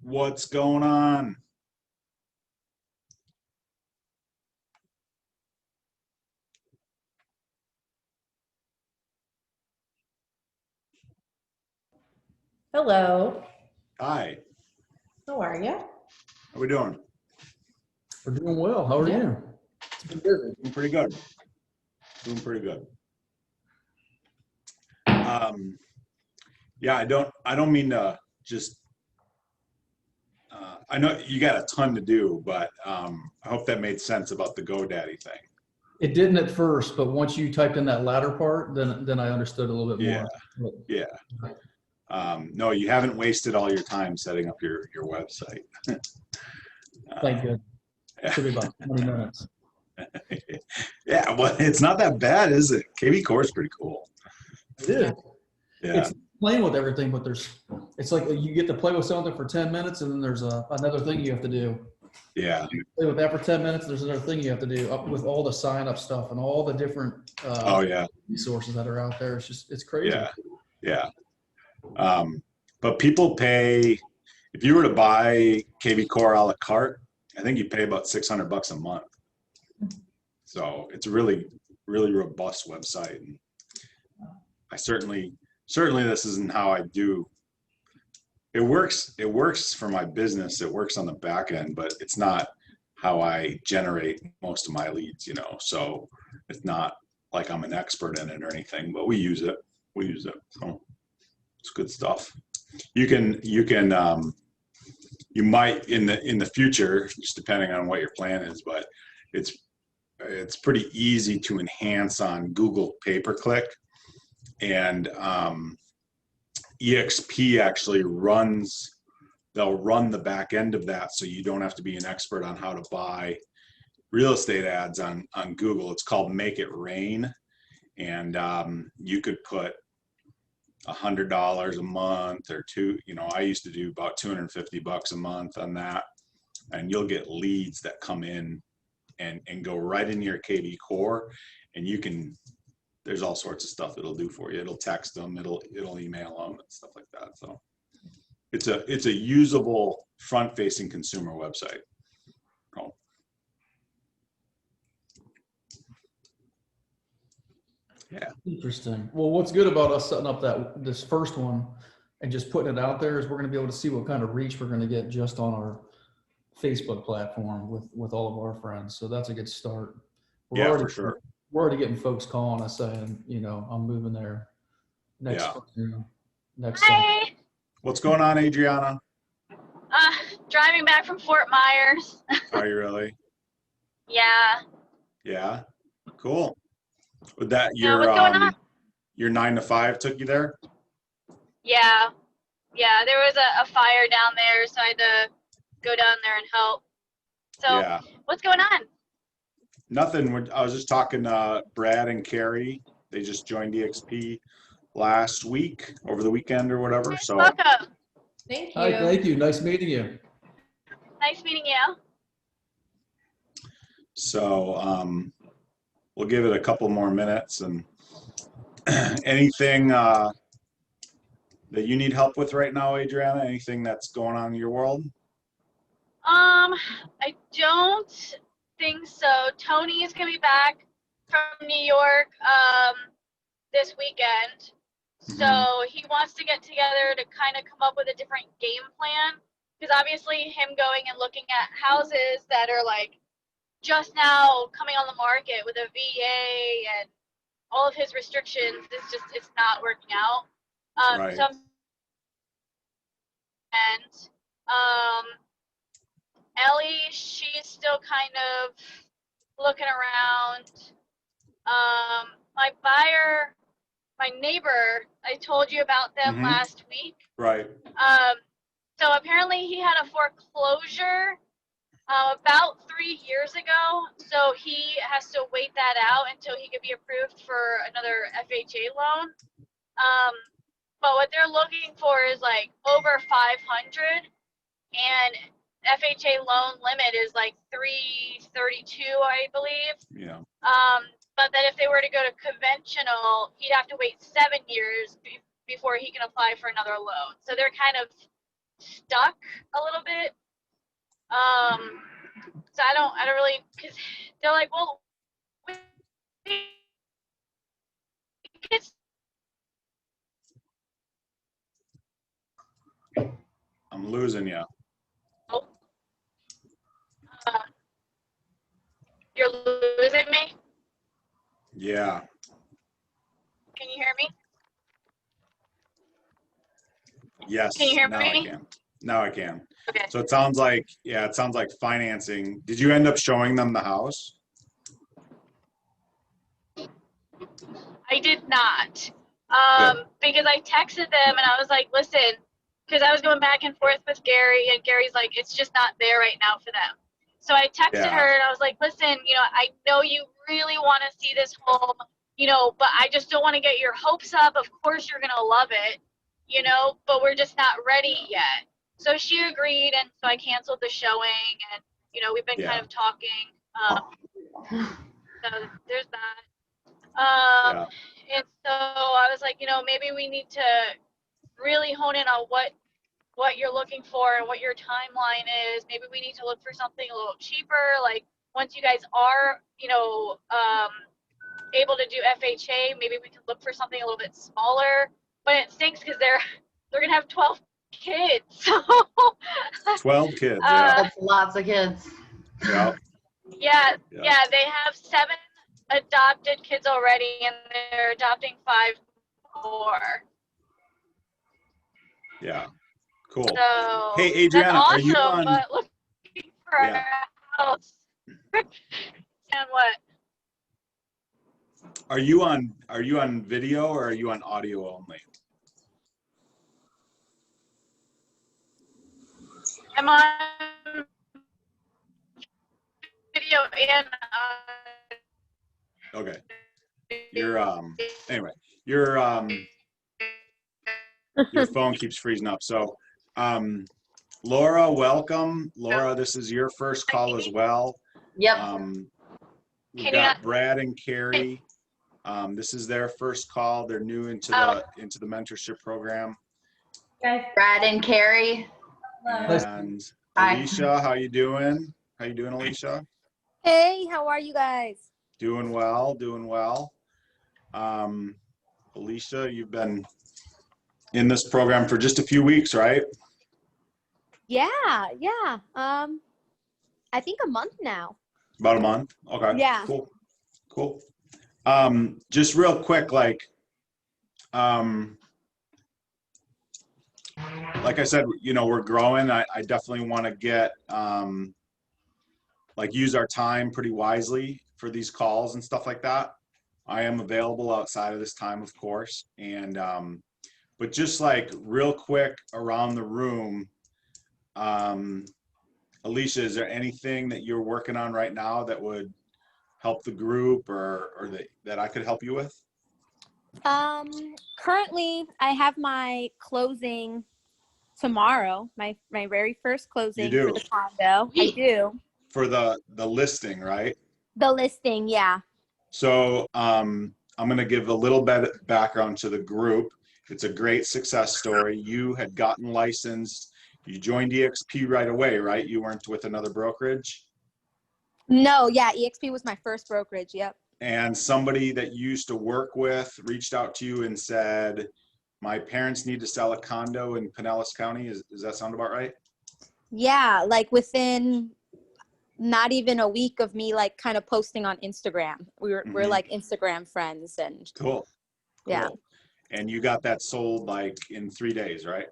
What's going on? Hello. Hi. How are you? How we doing? We're doing well. How are you? It's been busy. Doing pretty good. Doing pretty good. Yeah, I don't mean to just, I know you got a ton to do, but I hope that made sense about the GoDaddy thing. It didn't at first, but once you typed in that latter part, then I understood a little bit more. Yeah. No, you haven't wasted all your time setting up your website. Thank you. It took me about 20 minutes. Yeah, well, it's not that bad, is it? KB Core is pretty cool. It is. Yeah. It's playing with everything, but it's like you get to play with something for 10 minutes and then there's another thing you have to do. Yeah. You play with that for 10 minutes, there's another thing you have to do with all the sign up stuff and all the different Oh yeah. resources that are out there. It's crazy. Yeah. But people pay, if you were to buy KB Core a la carte, I think you pay about $600 a month. So it's a really, really robust website. And I certainly this isn't how I do. It works for my business. It works on the back end, but it's not how I generate most of my leads, so it's not like I'm an expert in it or anything, but we use it. So it's good stuff. You might in the future, just depending on what your plan is, but it's pretty easy to enhance on Google pay-per-click, and EXP actually they'll run the back end of that, so you don't have to be an expert on how to buy real estate ads on Google. It's called Make It Rain, and you could put $100 a month or two. I used to do about $250 a month on that, and you'll get leads that come in and go right into your KB Core, and there's all sorts of stuff it'll do for you. It'll text them, it'll email them and stuff like that. So it's a usable front-facing consumer website. Oh. Yeah. Interesting. Well, what's good about us setting up this first one and just putting it out there is we're going to be able to see what kind of reach we're going to get just on our Facebook platform with all of our friends. So that's a good start. For sure. We're already getting folks calling us saying, I'm moving there next Hi. What's going on, Adriana? Driving back from Fort Myers. Are you really? Yeah. Yeah. Cool. With that, What's going on? your 9 to 5 took you there? Yeah. There was a fire down there, so I had to go down there and help. So, Yeah. What's going on? Nothing. I was just talking to Brad and Carrie. They just joined EXP last week, over the weekend or whatever. So Welcome. Thank you. Hi, thank you. Nice meeting you. Nice meeting you. So we'll give it a couple more minutes, and anything that you need help with right now, Adriana? Anything that's going on in your world? I don't think so. Tony is gonna be back from New York this weekend. So he wants to get together to kind of come up with a different game plan, because obviously him going and looking at houses that are like just now coming on the market with a VA and all of his restrictions, it's not working out. Right. Ellie, she's still kind of looking around. My neighbor, I told you about them last week. Right. So apparently he had a foreclosure about 3 years ago. So he has to wait that out until he could be approved for another FHA loan. But what they're looking for is like over 500, and FHA loan limit is like 332, I believe. Yeah. But then if they were to go to conventional, he'd have to wait 7 years before he can apply for another loan. So they're kind of stuck a little bit. So I don't really, because they're like, well, we could. I'm losing you. You're losing me. Yeah. Can you hear me? Yes. Can you hear now me? I can. Now I can. Okay. So it sounds like, yeah, it sounds like financing. Did you end up showing them the house? I did not. Because I texted them and I was like, listen, because I was going back and forth with Gary, and Gary's like, it's just not there right now for them. So I texted Yeah. her and I was like, listen, I know you really want to see this home, but I just don't want to get your hopes up. Of course you're going to love it, but we're just not ready yet. So she agreed, and so I canceled the showing, and, we've been kind of talking. So there's that. Yeah. And so I was like, maybe we need to really hone in on what you're looking for and what your timeline is. Maybe we need to look for something a little cheaper. Like once you guys are, able to do FHA, maybe we can look for something a little bit smaller. But it stinks because they're gonna have 12 kids. So 12 kids. Yeah. That's lots of kids. Yeah. yeah, Yeah. they have 7 adopted kids already, and they're adopting 5 more. Yeah. Cool. So Hey, Adriana, that's are you awesome, on? but looking for Yeah. a house. And what? Are you on video or are you on audio only? I'm on video and Okay. You're anyway, your phone keeps freezing up. So Laura, welcome. Laura, this is your first call as well. Yep. We've got Brad and Carrie. This is their first call. They're new into the mentorship program. Guys. Brad and Carrie. And Hi. Alicia, how you doing? How you doing, Alicia? Hey, how are you guys? Doing well, doing well. Alicia, you've been in this program for just a few weeks, right? Yeah. I think a month now. About a month. Okay. Yeah. Cool. Just real quick, like I said, we're growing. I definitely want to get use our time pretty wisely for these calls and stuff like that. I am available outside of this time, of course. And but just real quick around the room, Alicia, is there anything that you're working on right now that would help the group or that I could help you with? Currently I have my closing tomorrow, my very first closing for the condo. I do. For the listing, right? The listing, yeah. So I'm going to give a little bit of background to the group. It's a great success story. You had gotten licensed. You joined EXP right away, right? You weren't with another brokerage? No, yeah, EXP was my first brokerage, yep. And somebody that you used to work with reached out to you and said, my parents need to sell a condo in Pinellas County. Does that sound about right? Yeah, within not even a week of me kind of posting on Instagram. We're like Instagram friends and cool. Yeah. And you got that sold in 3 days, right?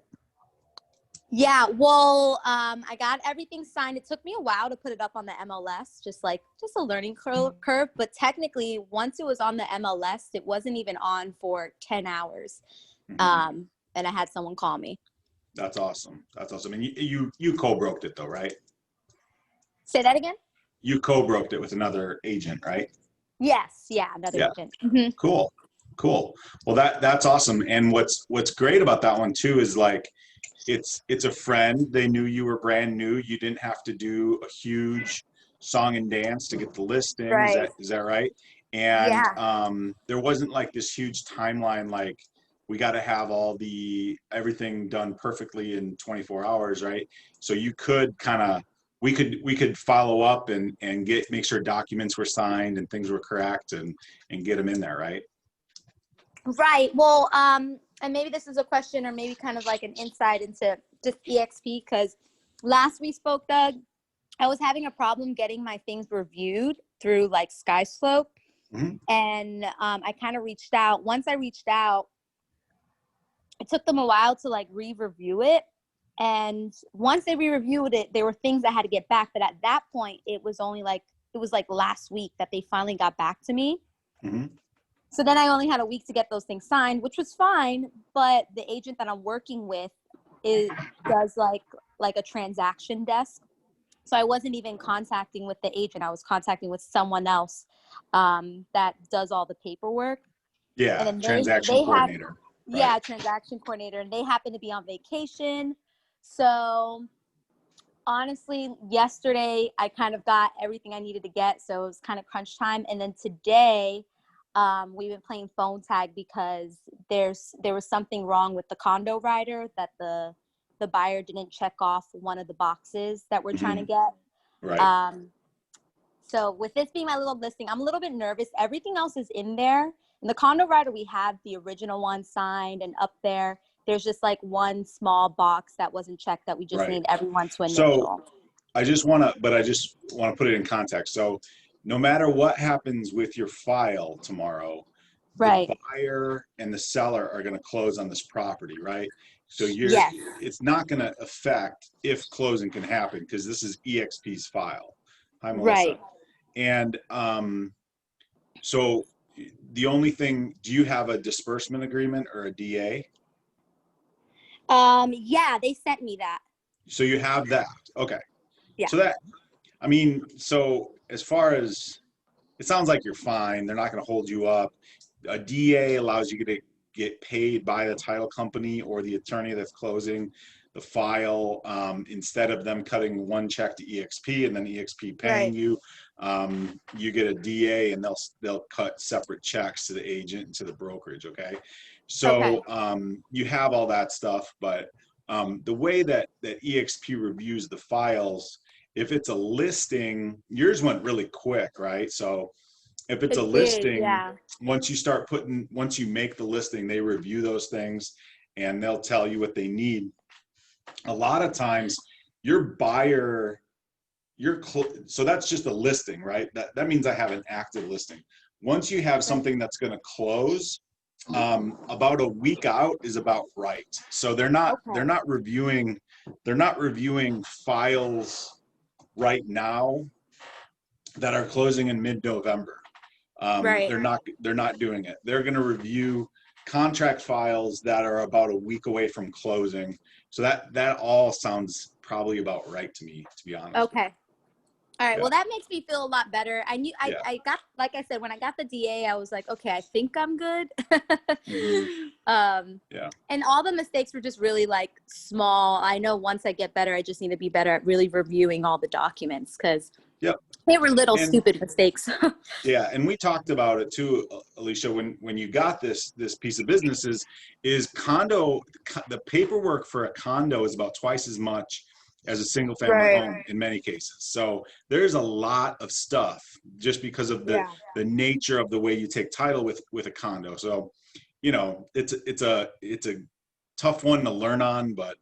Yeah, well, I got everything signed. It took me a while to put it up on the MLS, just a learning curve. But technically, once it was on the MLS, it wasn't even on for 10 hours. And I had someone call me. That's awesome. That's awesome. And you co-broked it though, right? Say that again? You co-broked it with another agent, right? Yes. Yeah. Another Yeah. agent. Mhm. Cool. Cool. Well, that's awesome. And what's great about that one too is like it's a friend. They knew you were brand new. You didn't have to do a huge song and dance to get the listing. Right. Is that right? And Yeah. there wasn't like this huge timeline like we got to have everything done perfectly in 24 hours, right? So you could kind of we could follow up and make sure documents were signed and things were correct and get them in there, right? Right. Well, and maybe this is a question or maybe kind of like an insight into just EXP, because last we spoke, Doug, I was having a problem getting my things reviewed through like SkySlope. Mhm. And I kind of reached out. Once I reached out, it took them a while to like re-review it. And once they re-reviewed it, there were things I had to get back. But at that point, it was like last week that they finally got back to me. Mhm. So then I only had a week to get those things signed, which was fine. But the agent that I'm working with does like a transaction desk. So I wasn't even contacting with the agent. I was contacting with someone else that does all the paperwork. Yeah, And then transaction coordinator. yeah, transaction coordinator. And they happen to be on vacation. So honestly, yesterday I kind of got everything I needed to get. So it was kind of crunch time. And then today we've been playing phone tag because there was something wrong with the condo rider that the buyer didn't check off one of the boxes that we're trying to get. Right. So with this being my little listing, I'm a little bit nervous. Everything else is in there. In the condo rider, we have the original one signed, and up there, there's just like one small box that wasn't checked that we just Right. need everyone to initial. So I just want to put it in context. So no matter what happens with your file tomorrow, Right. the buyer and the seller are going to close on this property, right? So Yes. it's not going to affect if closing can happen because this is EXP's file. Hi, Melissa. Right. And so the only thing, do you have a disbursement agreement or a DA? Yeah, they sent me that. So you have that. Okay. Yeah. So so as far as, it sounds like you're fine. They're not going to hold you up. A DA allows you to get paid by the title company or the attorney that's closing the file, instead of them cutting one check to EXP and then EXP paying you. You get a DA and they'll cut separate checks to the agent and to the brokerage. Okay. So you have all that stuff, but the way that EXP reviews the files, if it's a listing, yours went really quick, right? So if it's a listing, once you make the listing, they review those things and they'll tell you what they need. A lot of times your buyer, so that's just a listing, right? That means I have an active listing. Once you have something that's going to close, about a week out is about right. So they're not reviewing files right now that are closing in mid-November. They're not doing it. They're going to review contract files that are about a week away from closing. So that all sounds probably about right to me, to be honest. Okay. All right. Well, that makes me feel a lot better. I knew I got, like I said, when I got the DA, I was like, okay, I think I'm good. And all the mistakes were just really like small. I know once I get better, I just need to be better at really reviewing all the documents because they were little stupid mistakes. Yeah, and we talked about it too, Alicia. When you got this piece of business is condo, the paperwork for a condo is about twice as much as a single family home in many cases. So there's a lot of stuff just because of the nature of the way you take title with a condo. So, you know, it's a tough one to learn on, but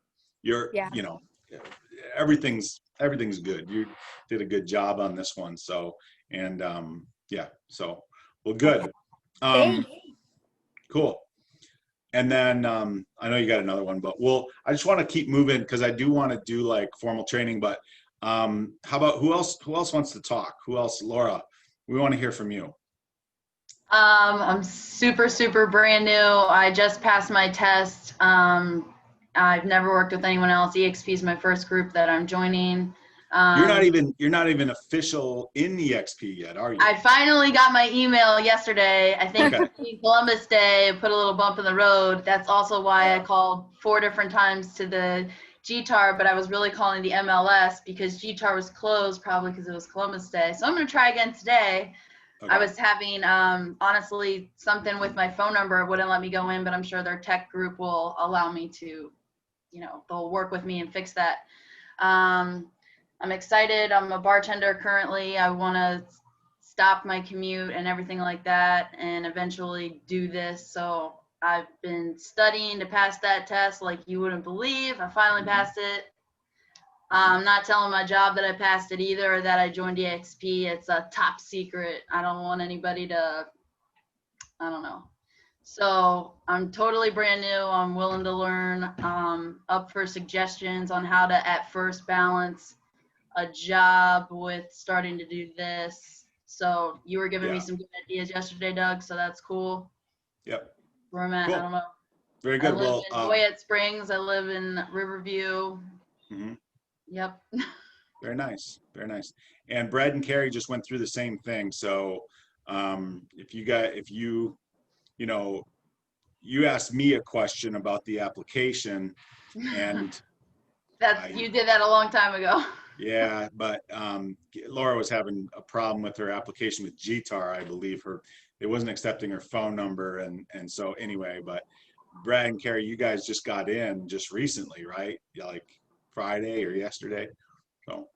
everything's good. You did a good job on this one. So, and well, good. Cool. And then I know you got another one, but I just want to keep moving because I do want to do like formal training, but how about who else wants to talk? Who else? Laura, we want to hear from you. I'm super brand new. I just passed my test I've never worked with anyone else. EXP is my first group that I'm joining. You're not even official in EXP yet, are you? I finally got my email yesterday. I think Okay. Columbus Day put a little bump in the road. That's also why I called 4 different times to the GTAR, but I was really calling the MLS because GTAR was closed probably because it was Columbus Day. So I'm going to try again today. Okay. I was having, honestly, something with my phone number wouldn't let me go in, but I'm sure their tech group will allow me to, they'll work with me and fix that. I'm excited. I'm a bartender currently. I want to stop my commute and everything like that and eventually do this. So I've been studying to pass that test like you wouldn't believe. I finally passed it. I'm not telling my job that I passed it either or that I joined EXP. It's a top secret. I don't want anybody to, I don't know. So I'm totally brand new. I'm willing to learn, up for suggestions on how to at first balance a job with starting to do this. So you were giving me some good ideas yesterday, Doug. So that's cool. Yep. Where I'm at, Cool. I don't know. Very I good. live Well, in Hoyt Springs. I live in Riverview. mhm. Yep. Very nice. Very nice. And Brad and Carrie just went through the same thing. So if you you asked me a question about the application and You did that a long time ago. yeah, but Laura was having a problem with her application with GTAR, I believe it wasn't accepting her phone number. And so anyway, but Brad and Carrie, you guys just got in just recently, right? Like Friday or yesterday. So.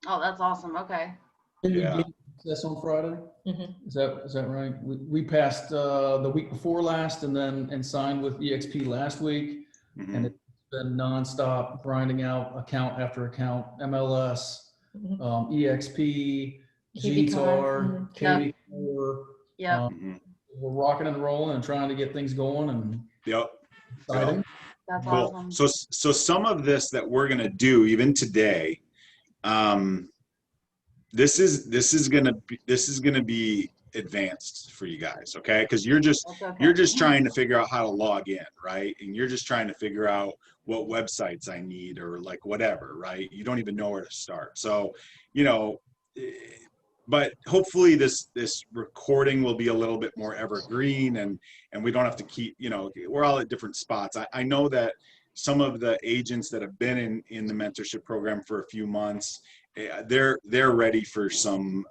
Oh, that's awesome. Okay. Yeah. That's on Friday. Mhm. Is that right? We passed the week before last and signed with EXP last week, Mhm. and it's been nonstop grinding out account after account, MLS, Mhm. EXP, KV car. GTAR, KV4. Yep. Mhm. We're rocking and rolling and trying to get things going and Yep. exciting. That's Cool. awesome. So some of this that we're gonna do even today, this is gonna be advanced for you guys, okay? Because you're just trying to figure out how to log in, right? And you're just trying to figure out what websites I need or like whatever, right? You don't even know where to start. So, but hopefully this recording will be a little bit more evergreen and we don't have to keep, we're all at different spots. I know that some of the agents that have been in the mentorship program for a few months, they're ready for some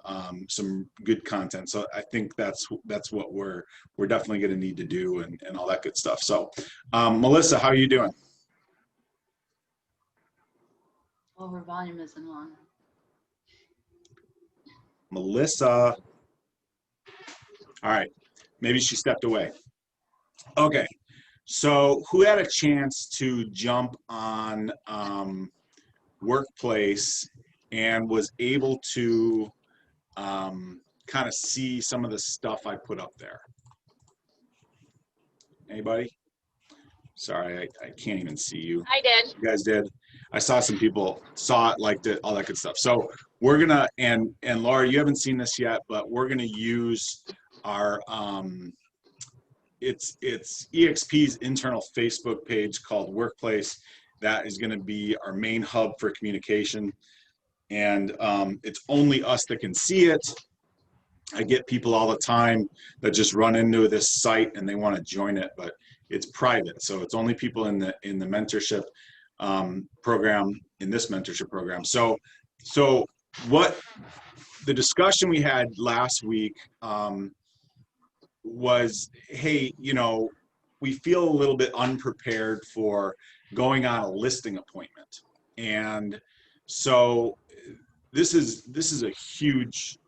good content. So I think that's what we're definitely going to need to do and all that good stuff. So Melissa, how are you doing? Oh, her volume isn't on. Melissa. All right, maybe she stepped away. Okay, so who had a chance to jump on Workplace and was able to kind of see some of the stuff I put up there? Anybody? Sorry, I can't even see you. I did. You guys did. I saw some people saw it, liked it, all that good stuff. So we're gonna and Laura, you haven't seen this yet, but we're gonna use our it's EXP's internal Facebook page called Workplace. That is going to be our main hub for communication, and it's only us that can see it. I get people all the time that just run into this site and they want to join it, but it's private, so it's only people in the mentorship program, in this mentorship program. So what the discussion we had last week was, hey, we feel a little bit unprepared for going on a listing appointment, and so this is a huge,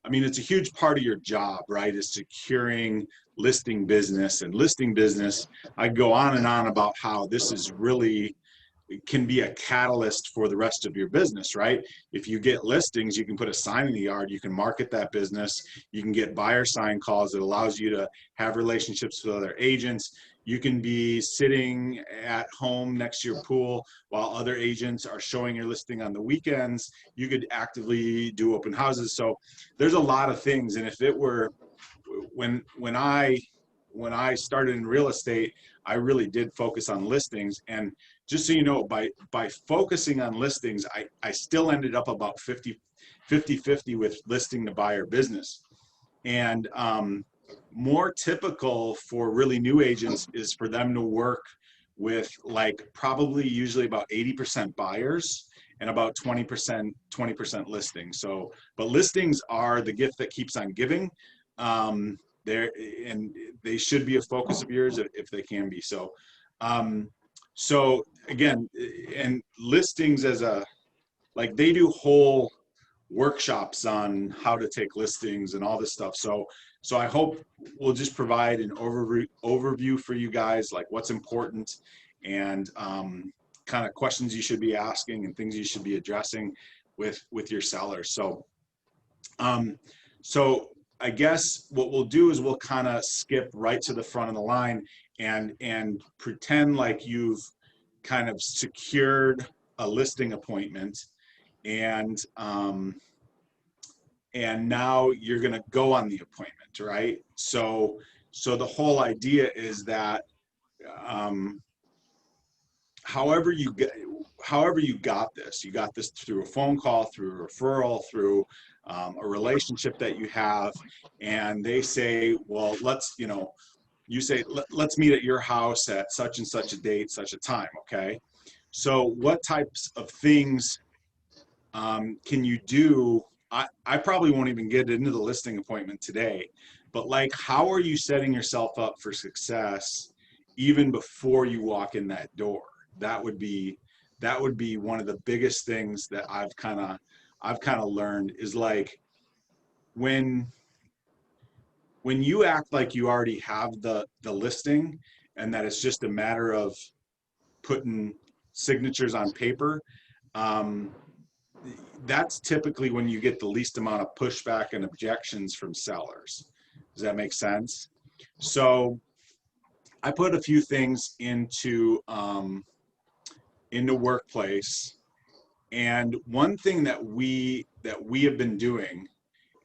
it's a huge part of your job, right? Is securing listing business. And listing business, I go on and on about how this is really, it can be a catalyst for the rest of your business, right? If you get listings, you can put a sign in the yard, you can market that business, you can get buyer sign calls that allows you to have relationships with other agents. You can be sitting at home next to your pool while other agents are showing your listing on the weekends. You could actively do open houses. So there's a lot of things. And if it were, when I started in real estate, I really did focus on listings. And just so you know, by focusing on listings, I still ended up about 50-50 with listing to buyer business. And more typical for really new agents is for them to work with like probably usually about 80% buyers and about 20% listings. So, but listings are the gift that keeps on giving. There, and they should be a focus of yours if they can be. So, so again, and listings as a, like they do whole workshops on how to take listings and all this stuff. So I hope we'll just provide an overview for you guys, like what's important and kind of questions you should be asking and things you should be addressing with your sellers. So, so I guess what we'll do is we'll kind of skip right to the front of the line and pretend like you've kind of secured a listing appointment, and now you're going to go on the appointment, right? So the whole idea is that however you got this, you got this through a phone call, through a referral, through a relationship that you have, and they say, well, let's, you know, you say, let's meet at your house at such and such a date, such a time, okay? So what types of things can you do? I probably won't even get into the listing appointment today, but like, how are you setting yourself up for success even before you walk in that door? That would be one of the biggest things that I've kind of learned is like when you act like you already have the listing and that it's just a matter of putting signatures on paper, that's typically when you get the least amount of pushback and objections from sellers. Does that make sense? So I put a few things into Workplace, and one thing that we have been doing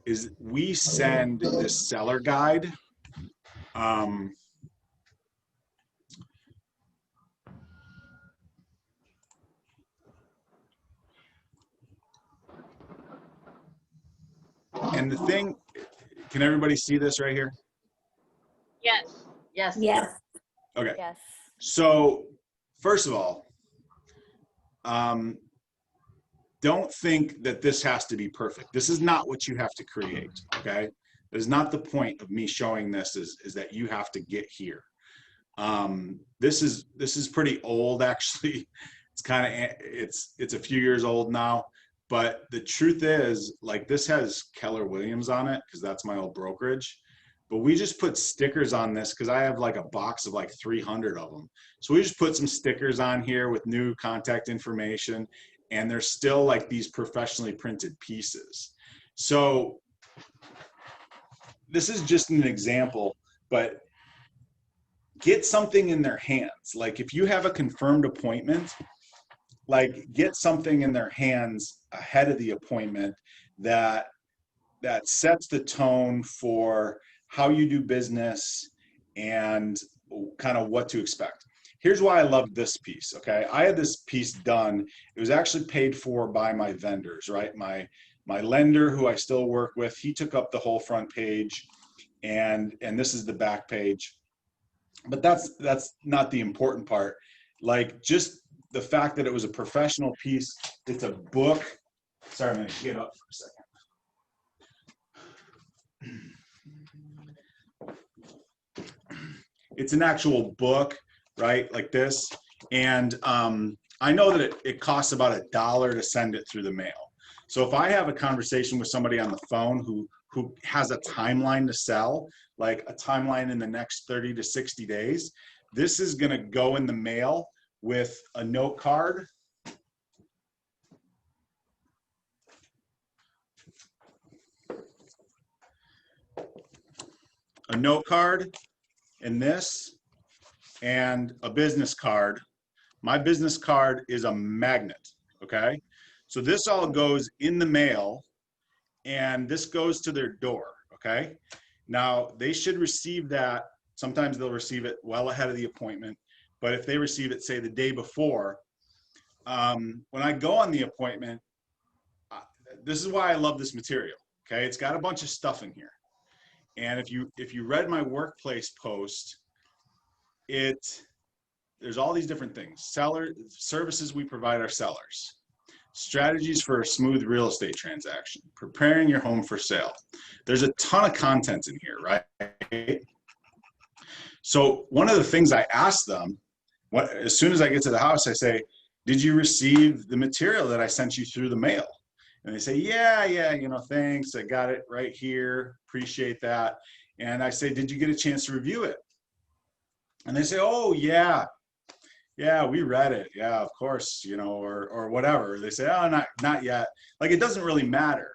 is we send this seller guide. And the thing, can everybody see this right here? Yes. Yes. Yes. Okay. Yes. So first of all, don't think that this has to be perfect. This is not what you have to create, okay? That is not the point of me showing this is that you have to get here. This is pretty old, actually. It's kind of, it's a few years old now, but the truth is, like, this has Keller Williams on it because that's my old brokerage. But we just put stickers on this because I have like a box of like 300 of them. So we just put some stickers on here with new contact information, and they're still like these professionally printed pieces. So this is just an example, but get something in their hands. Like if you have a confirmed appointment, like get something in their hands ahead of the appointment that sets the tone for how you do business and kind of what to expect. Here's why I love this piece, okay? I had this piece done. It was actually paid for by my vendors, right? My lender, who I still work with, he took up the whole front page, and this is the back page. But that's not the important part. Like just the fact that it was a professional piece, it's a book. Sorry, I'm gonna get up for a second. It's an actual book, right? Like this. And I know that it costs about $1 to send it through the mail. So if I have a conversation with somebody on the phone who has a timeline to sell, like a timeline in the next 30 to 60 days, this is gonna go in the mail with a note card. A note card in this, and a business card. My business card is a magnet, okay? So this all goes in the mail, and this goes to their door, okay? Now, they should receive that. Sometimes they'll receive it well ahead of the appointment, But if they receive it, say the day before, when I go on the appointment, this is why I love this material. Okay, it's got a bunch of stuff in here, and if you read my workplace post, there's all these different things. Services we provide our sellers, strategies for a smooth real estate transaction, preparing your home for sale. There's a ton of content in here, right? So one of the things I ask them, as soon as I get to the house, I say, did you receive the material that I sent you through the mail? And they say, yeah, thanks. I got it right here. Appreciate that. And I say, did you get a chance to review it? And they say, oh, yeah, we read it. Yeah, of course, or whatever. They say, oh, not yet. Like, it doesn't really matter.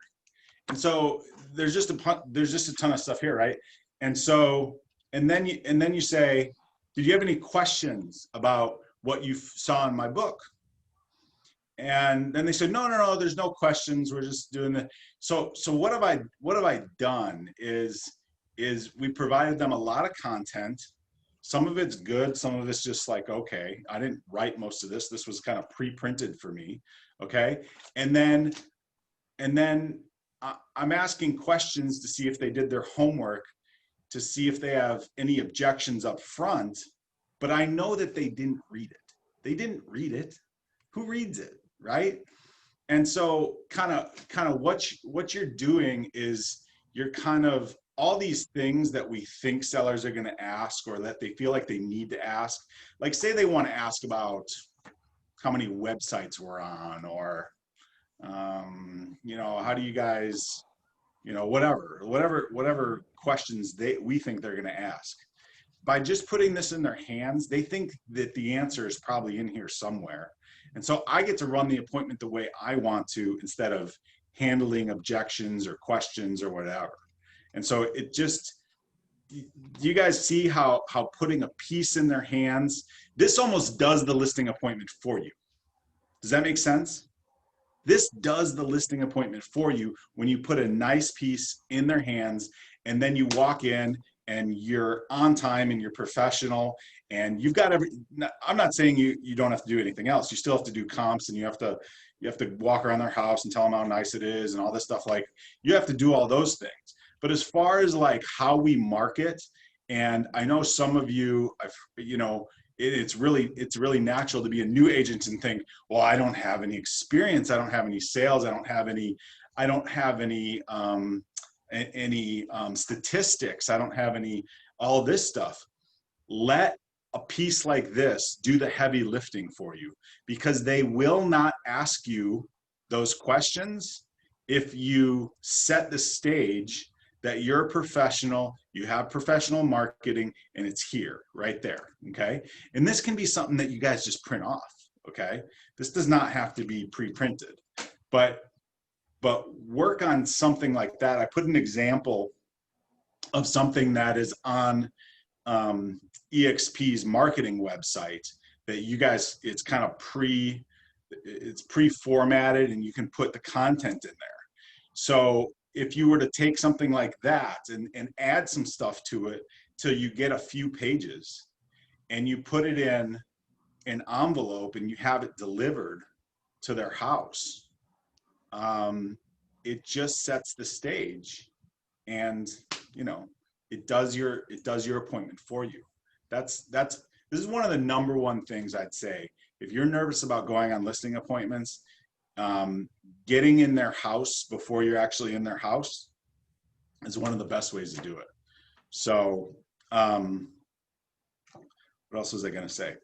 And so there's just a ton of stuff here, right? And so, and then you say, did you have any questions about what you saw in my book? And then they said, no, there's no questions. We're just doing the. So what have I done is we provided them a lot of content. Some of it's good. Some of it's just like, okay, I didn't write most of this. This was kind of pre-printed for me. Okay. And then I'm asking questions to see if they did their homework, to see if they have any objections up front, but I know that they didn't read it. They didn't read it. Who reads it, right? And so kind of what you're doing is you're kind of all these things that we think sellers are going to ask, or that they feel like they need to ask. Like, say they want to ask about how many websites we're on, or how do you guys, whatever questions we think they're going to ask. By just putting this in their hands, they think that the answer is probably in here somewhere. And so I get to run the appointment the way I want to, instead of handling objections or questions or whatever. And so it just, do you guys see how putting a piece in their hands, this almost does the listing appointment for you. Does that make sense? This does the listing appointment for you when you put a nice piece in their hands, and then you walk in and you're on time and you're professional and you've got I'm not saying you don't have to do anything else. You still have to do comps, and you have to walk around their house and tell them how nice it is and all this stuff. Like, you have to do all those things. But as far as like how we market, and I know some of you, it's really natural to be a new agent and think, well, I don't have any experience. I don't have any sales. I don't have any statistics. I don't have all this stuff. Let a piece like this do the heavy lifting for you, because they will not ask you those questions if you set the stage that you're a professional, you have professional marketing, and it's here, right there, okay? And this can be something that you guys just print off, okay? This does not have to be pre-printed, but work on something like that. I put an example of something that is on EXP's marketing website that you guys, it's kind of pre-formatted, and you can put the content in there. So if you were to take something like that and add some stuff to it till you get a few pages, and you put it in an envelope and you have it delivered to their house, it just sets the stage, and it does your appointment for you. This is one of the number one things I'd say. If you're nervous about going on listing appointments, getting in their house before you're actually in their house is one of the best ways to do it. So what else was I going to say?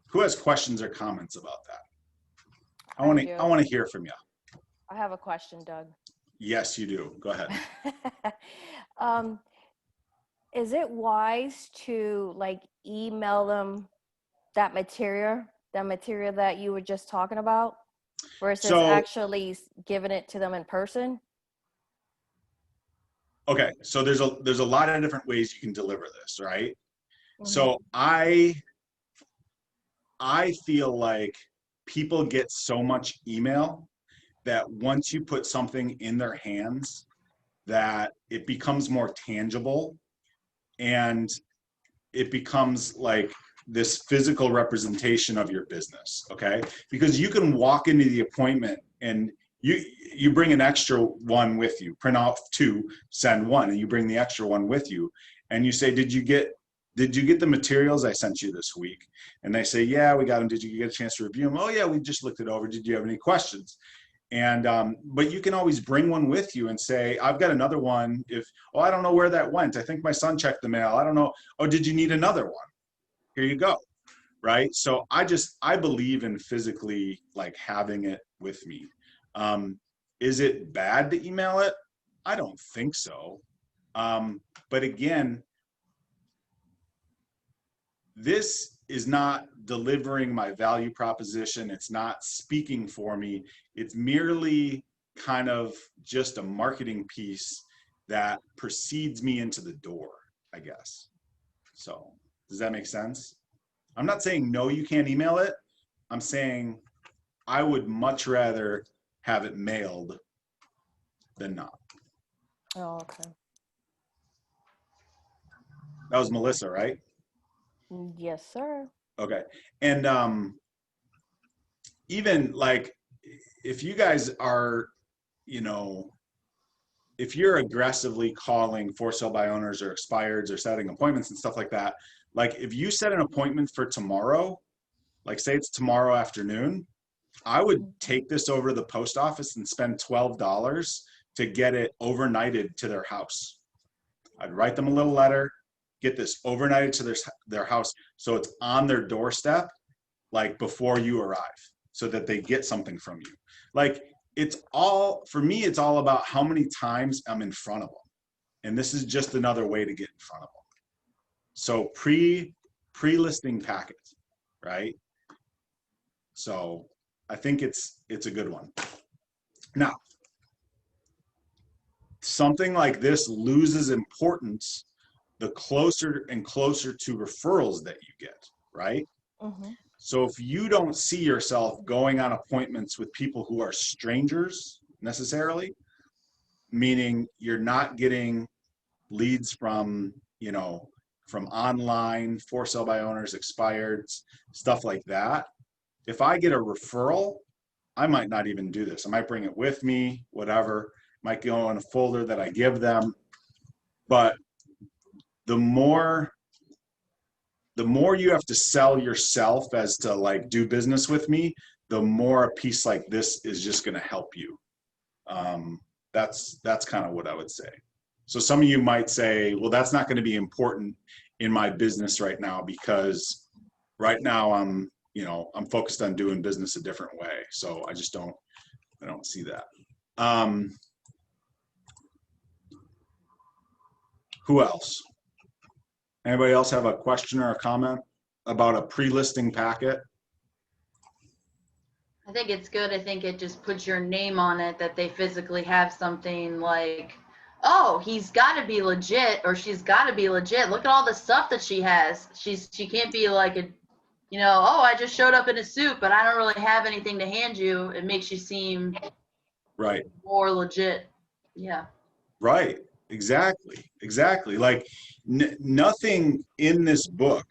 Who has questions or comments about that? I want to hear from you. I have a question, Doug. Yes, you do. Go ahead. Is it wise to email them that material that you were just talking about, versus actually giving it to them in person? Okay, so there's a lot of different ways you can deliver this, right? Mm-hmm. So I feel like people get so much email that once you put something in their hands, that it becomes more tangible. and it becomes like this physical representation of your business, okay? Because you can walk into the appointment and you bring an extra one with you, print out 2, send 1, and you bring the extra one with you, and you say, did you get the materials I sent you this week? And they say, yeah, we got them. Did you get a chance to review them? Oh yeah, we just looked it over. Did you have any questions? And but you can always bring one with you and say, I've got another one. If, oh, I don't know where that went. I think my son checked the mail. I don't know. Oh, did you need another one? Here you go. Right. So I believe in physically like having it with me. Is it bad to email it? I don't think so. But again, this is not delivering my value proposition. It's not speaking for me. It's merely kind of just a marketing piece that precedes me into the door, I guess. So does that make sense? I'm not saying no, you can't email it. I'm saying I would much rather have it mailed than not. Oh, okay. That was Melissa, right? Yes, sir. Okay. And even like if you guys are, you know, if you're aggressively calling for sale by owners or expireds or setting appointments and stuff like that, like if you set an appointment for tomorrow, like say it's tomorrow afternoon, I would take this over to the post office and spend $12 to get it overnighted to their house. I'd write them a little letter, get this overnighted to their house so it's on their doorstep like before you arrive, so that they get something from you. Like it's all, for me, it's all about how many times I'm in front of them. And this is just another way to get in front of them. So pre-listing packet, right? So I think it's a good one. Now, something like this loses importance the closer and closer to referrals that you get, right? Mm-hmm. So if you don't see yourself going on appointments with people who are strangers necessarily, meaning you're not getting leads from, you know, from online, for sale by owners, expireds, stuff like that. If I get a referral, I might not even do this. I might bring it with me, whatever, might go in a folder that I give them. But the more you have to sell yourself as to like do business with me, the more a piece like this is just going to help you. That's kind of what I would say. So some of you might say, well, that's not going to be important in my business right now because right now I'm focused on doing business a different way. So I don't see that. Who else? Anybody else have a question or a comment about a pre-listing packet? I think it's good. I think it just puts your name on it, that they physically have something like, oh, he's got to be legit, or she's got to be legit. Look at all the stuff that she has. She can't be like a, you know, oh, I just showed up in a suit, but I don't really have anything to hand you. It makes you seem right, more legit. Yeah. Right. Exactly. Like nothing in this book,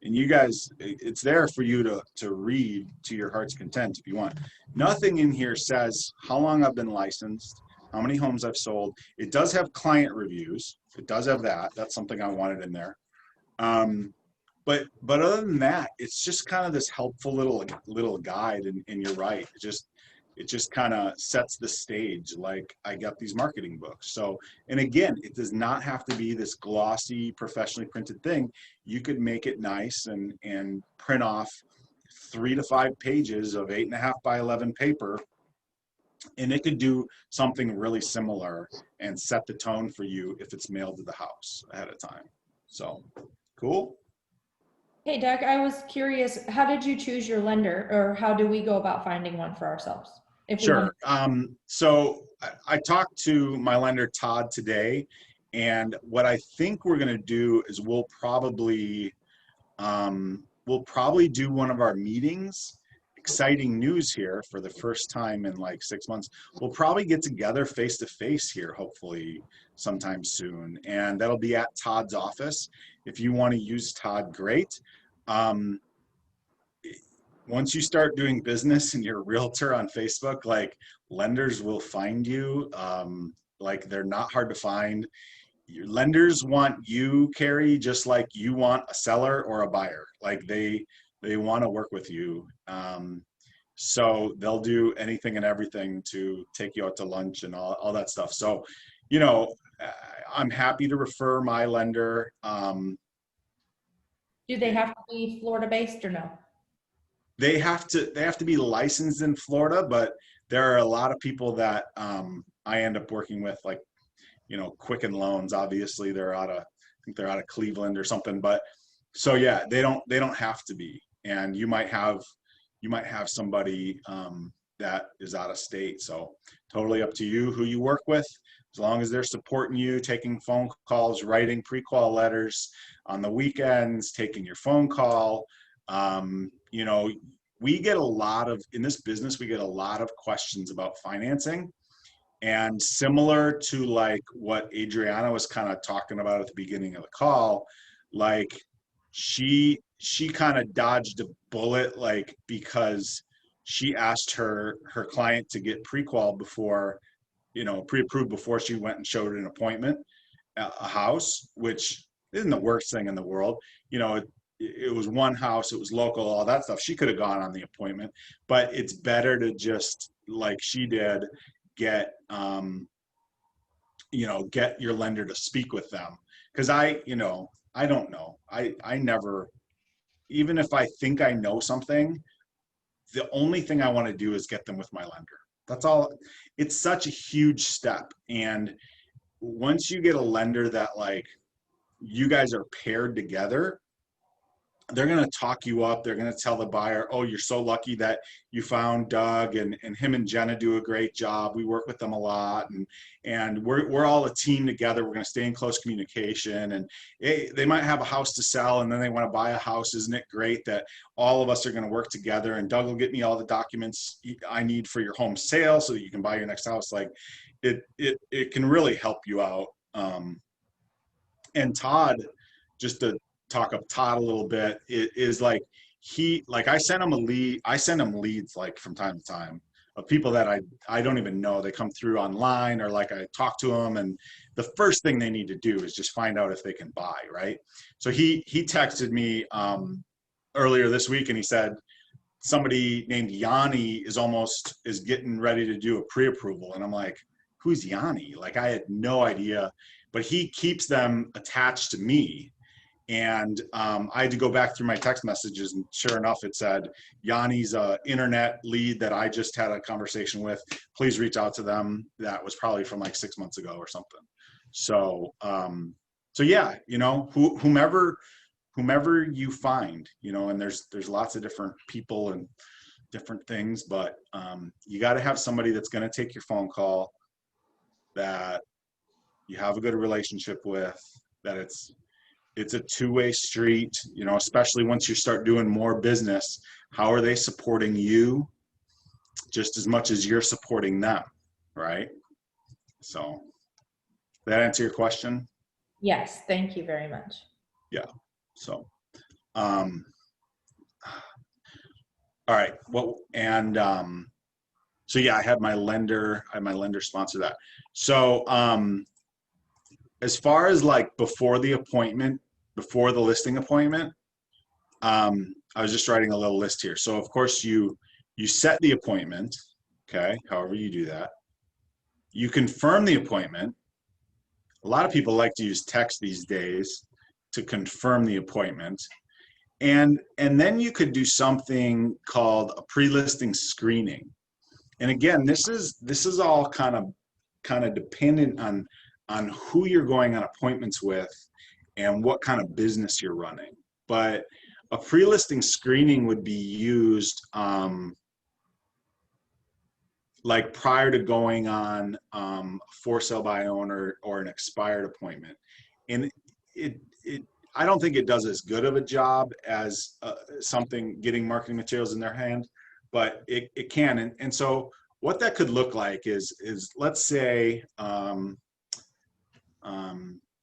and you guys, it's there for you to read to your heart's content if you want. Nothing in here says how long I've been licensed, how many homes I've sold. It does have client reviews. It does have that. That's something I wanted in there. But other than that, it's just kind of this helpful little guide. And you're right. It just kind of sets the stage. Like I got these marketing books. So, and again, it does not have to be this glossy, professionally printed thing. You could make it nice and print off 3 to 5 pages of 8.5 by 11 paper. And it could do something really similar and set the tone for you if it's mailed to the house ahead of time. So cool. Hey, Doug, I was curious, how did you choose your lender, or how do we go about finding one for ourselves? Sure. So I talked to my lender, Todd, today, and what I think we're going to do is we'll probably do one of our meetings exciting news here for the first time in like 6 months. We'll probably get together face to face here, hopefully sometime soon. And that'll be at Todd's office. If you want to use Todd, great. Once you start doing business and you're a realtor on Facebook, like lenders will find you. Like they're not hard to find. Your lenders want you, Carrie, just like you want a seller or a buyer. Like they want to work with you. So they'll do anything and everything to take you out to lunch and all that stuff. So, you know, I'm happy to refer my lender. Do they have to be Florida based or no? They have to be licensed in Florida, but there are a lot of people that I end up working with, like, you know, Quicken Loans. Obviously, I think they're out of Cleveland or something. But so yeah, they don't have to be. And you might have somebody that is out of state. So totally up to you who you work with. As long as they're supporting you, taking phone calls, writing pre-qual letters on the weekends, taking your phone call. You know, in this business, we get a lot of questions about financing. And similar to like what Adriana was kind of talking about at the beginning of the call, like she kind of dodged a bullet, like because she asked her client to get pre-qual before, you know, pre-approved before she went and showed an appointment, a house, which isn't the worst thing in the world. You know, it was one house, it was local, all that stuff. She could have gone on the appointment, but it's better to just, like she did, get your lender to speak with them. Because I don't know. I never, even if I think I know something, the only thing I want to do is get them with my lender. That's all. It's such a huge step. And once you get a lender that, like, you guys are paired together, they're going to talk you up. They're going to tell the buyer, oh, you're so lucky that you found Doug, and him and Jenna do a great job. We work with them a lot, and we're all a team together. We're going to stay in close communication, and they might have a house to sell and then they want to buy a house. Isn't it great that all of us are going to work together, and Doug will get me all the documents I need for your home sale so that you can buy your next house. Like it can really help you out. And Todd, just to talk up Todd a little bit, is like I send him leads like from time to time of people that I don't even know. They come through online, or like I talk to them, and the first thing they need to do is just find out if they can buy, right? So he texted me earlier this week, and he said somebody named Yanni is getting ready to do a pre-approval, and I'm like, who's Yanni? Like, I had no idea, but he keeps them attached to me. And I had to go back through my text messages, and sure enough, it said, Yanni's internet lead that I just had a conversation with, please reach out to them. That was probably from like 6 months ago or something. So, so yeah, you know, whomever you find, you know, and there's lots of different people and different things, but you got to have somebody that's going to take your phone call, that you have a good relationship with, that it's a two-way street, you know, especially once you start doing more business. How are they supporting you just as much as you're supporting them, right? So that answer your question? Yes, thank you very much. Yeah. So, all right. Well, and so yeah, I had my lender sponsor that. So as far as like before the listing appointment, I was just writing a little list here. So of course you set the appointment, okay, however you do that. You confirm the appointment. A lot of people like to use text these days to confirm the appointment. And then you could do something called a pre-listing screening. And again, this is all kind of dependent on who you're going on appointments with and what kind of business you're running. But a pre-listing screening would be used like prior to going on for sale by owner or an expired appointment. And I don't think it does as good of a job as something getting marketing materials in their hand, but it can. And so what that could look like is let's say,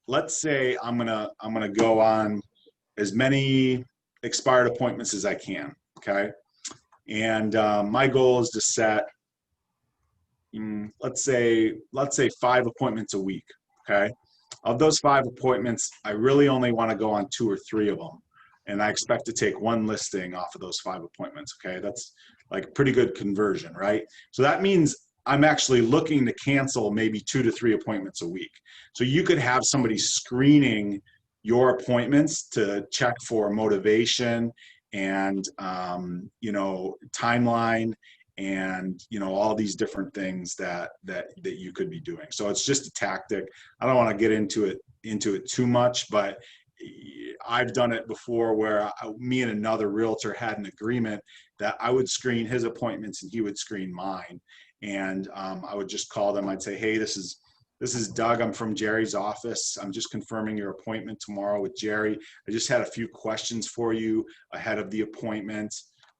let's say I'm gonna go on as many expired appointments as I can. Okay. And my goal is to set, let's say 5 appointments a week. Okay. Of those 5 appointments, I really only want to go on 2 or 3 of them. And I expect to take 1 listing off of those 5 appointments. Okay. That's like pretty good conversion, right? So that means I'm actually looking to cancel maybe 2 to 3 appointments a week. So you could have somebody screening your appointments to check for motivation and, you know, timeline and, you know, all these different things that you could be doing. So it's just a tactic. I don't want to get into it too much, but I've done it before where me and another realtor had an agreement that I would screen his appointments and he would screen mine. And I would just call them. I'd say, hey, this is Doug. I'm from Jerry's office. I'm just confirming your appointment tomorrow with Jerry. I just had a few questions for you ahead of the appointment.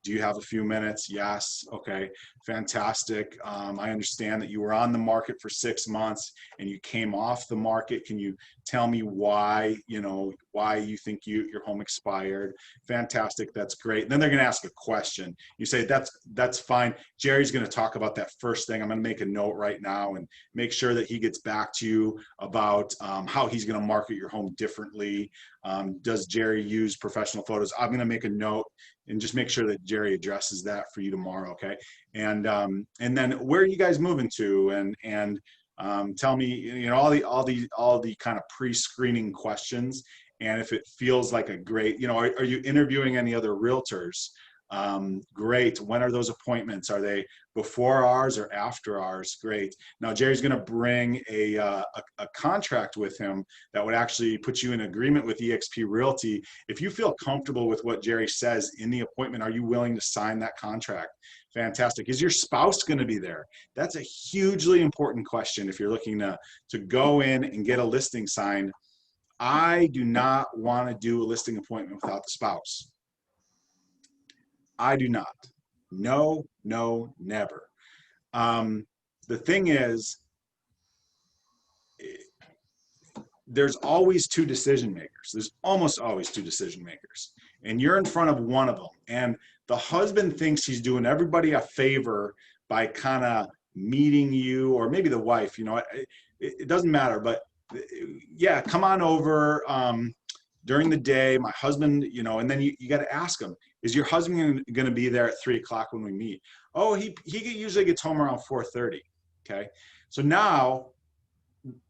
Do you have a few minutes? Yes. Okay, fantastic. I understand that you were on the market for 6 months and you came off the market. Can you tell me why, you know, why you think your home expired? Fantastic. That's great. And then they're going to ask a question. You say, that's fine. Jerry's going to talk about that first thing. I'm going to make a note right now and make sure that he gets back to you about how he's going to market your home differently. Does Jerry use professional photos? I'm going to make a note and just make sure that Jerry addresses that for you tomorrow. Okay. And then where are you guys moving to? And tell me, you know, all the kind of pre-screening questions. And if it feels like a great, you know, are you interviewing any other realtors? Great. When are those appointments? Are they before ours or after ours? Great. Now Jerry's going to bring a contract with him that would actually put you in agreement with eXp Realty. If you feel comfortable with what Jerry says in the appointment, are you willing to sign that contract? Fantastic. Is your spouse going to be there? That's a hugely important question if you're looking to go in and get a listing signed. I do not want to do a listing appointment without the spouse. I do not. No, no, never. The thing is, there's always 2 decision makers. There's almost always 2 decision makers. And you're in front of one of them. And the husband thinks he's doing everybody a favor by kind of meeting you, or maybe the wife, you know, it doesn't matter. But yeah, come on over during the day. My husband, you know, and then you got to ask him, is your husband going to be there at 3 o'clock when we meet? Oh, he usually gets home around 4:30. Okay. So now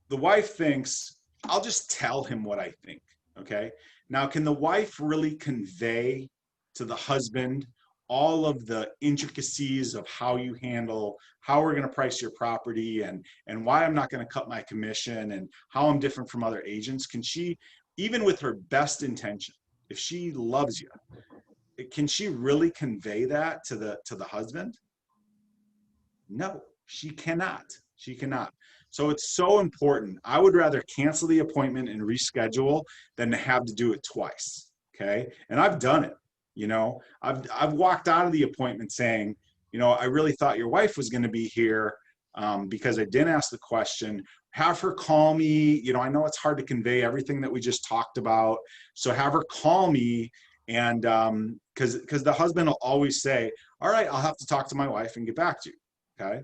the wife thinks, I'll just tell him what I think. Okay. Now, can the wife really convey to the husband all of the intricacies of how you handle, how we're going to price your property and why I'm not going to cut my commission and how I'm different from other agents? Can she, even with her best intention, if she loves you, can she really convey that to the husband? No, she cannot. She cannot. So it's so important. I would rather cancel the appointment and reschedule than to have to do it twice. Okay. And I've done it. You know, I've walked out of the appointment saying, you know, I really thought your wife was going to be here because I didn't ask the question. Have her call me. You know, I know it's hard to convey everything that we just talked about. So have her call me. And because the husband will always say, all right, I'll have to talk to my wife and get back to you. Okay.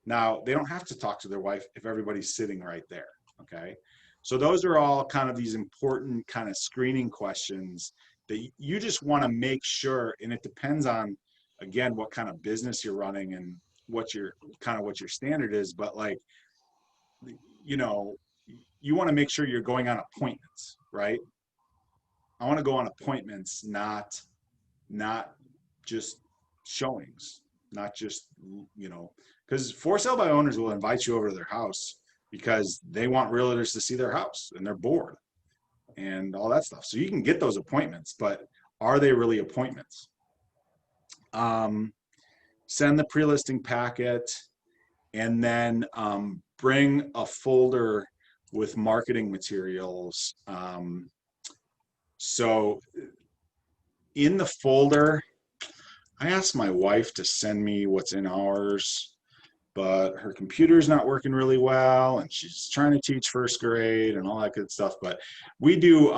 Now they don't have to talk to their wife if everybody's sitting right there. Okay. So those are all kind of these important kind of screening questions that you just want to make sure. And it depends on, again, what kind of business you're running and what your standard is. But like, you know, you want to make sure you're going on appointments, right? I want to go on appointments, not just showings, not just, you know, because for sale by owners will invite you over to their house because they want realtors to see their house and they're bored and all that stuff. So you can get those appointments, but are they really appointments? Send the pre-listing packet and then bring a folder with marketing materials. So in the folder, I asked my wife to send me what's in ours, but her computer's not working really well, and she's trying to teach first grade and all that good stuff. But we do,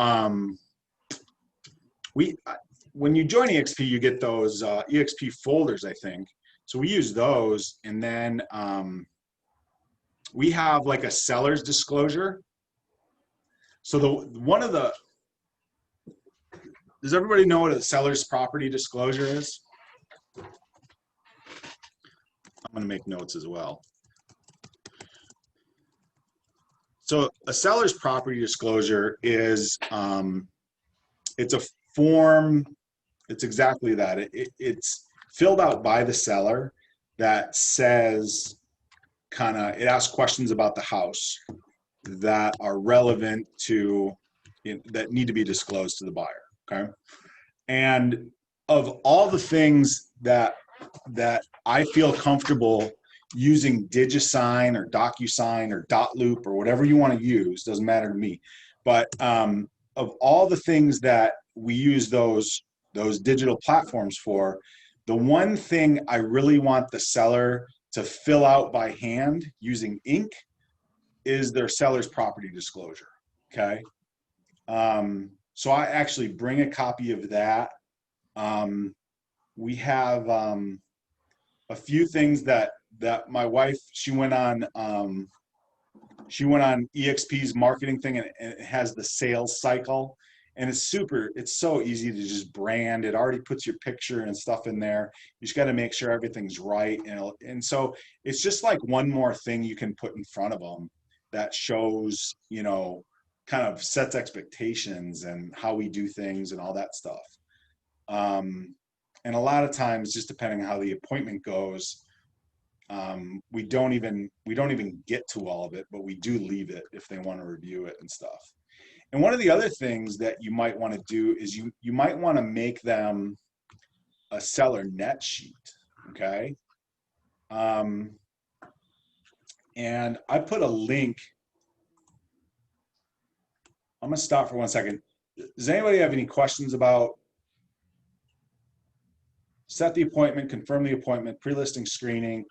when you join EXP, you get those EXP folders, I think. So we use those, and then we have like a seller's disclosure. So does everybody know what a seller's property disclosure is? I'm going to make notes as well. So a seller's property disclosure is, it's a form, it's exactly that. It's filled out by the seller that says, it asks questions about the house that are relevant to, that need to be disclosed to the buyer, okay? And of all the things that I feel comfortable using DigiSign or DocuSign or Dotloop or whatever you want to use, doesn't matter to me. But of all the things that we use those digital platforms for, the one thing I really want the seller to fill out by hand using ink is their seller's property disclosure, okay? So I actually bring a copy of that. We have a few things that my wife, she went on EXP's marketing thing, and it has the sales cycle, and it's so easy to just brand. It already puts your picture and stuff in there. You just got to make sure everything's right, and so it's just like one more thing you can put in front of them that shows, kind of sets expectations and how we do things and all that stuff. And a lot of times, just depending on how the appointment goes, we don't even get to all of it, but we do leave it if they want to review it and stuff. And one of the other things that you might want to do is you might want to make them a seller net sheet, okay? And I put a link. I'm gonna stop for 1 second. Does anybody have any questions about set the appointment, confirm the appointment, pre-listing screening,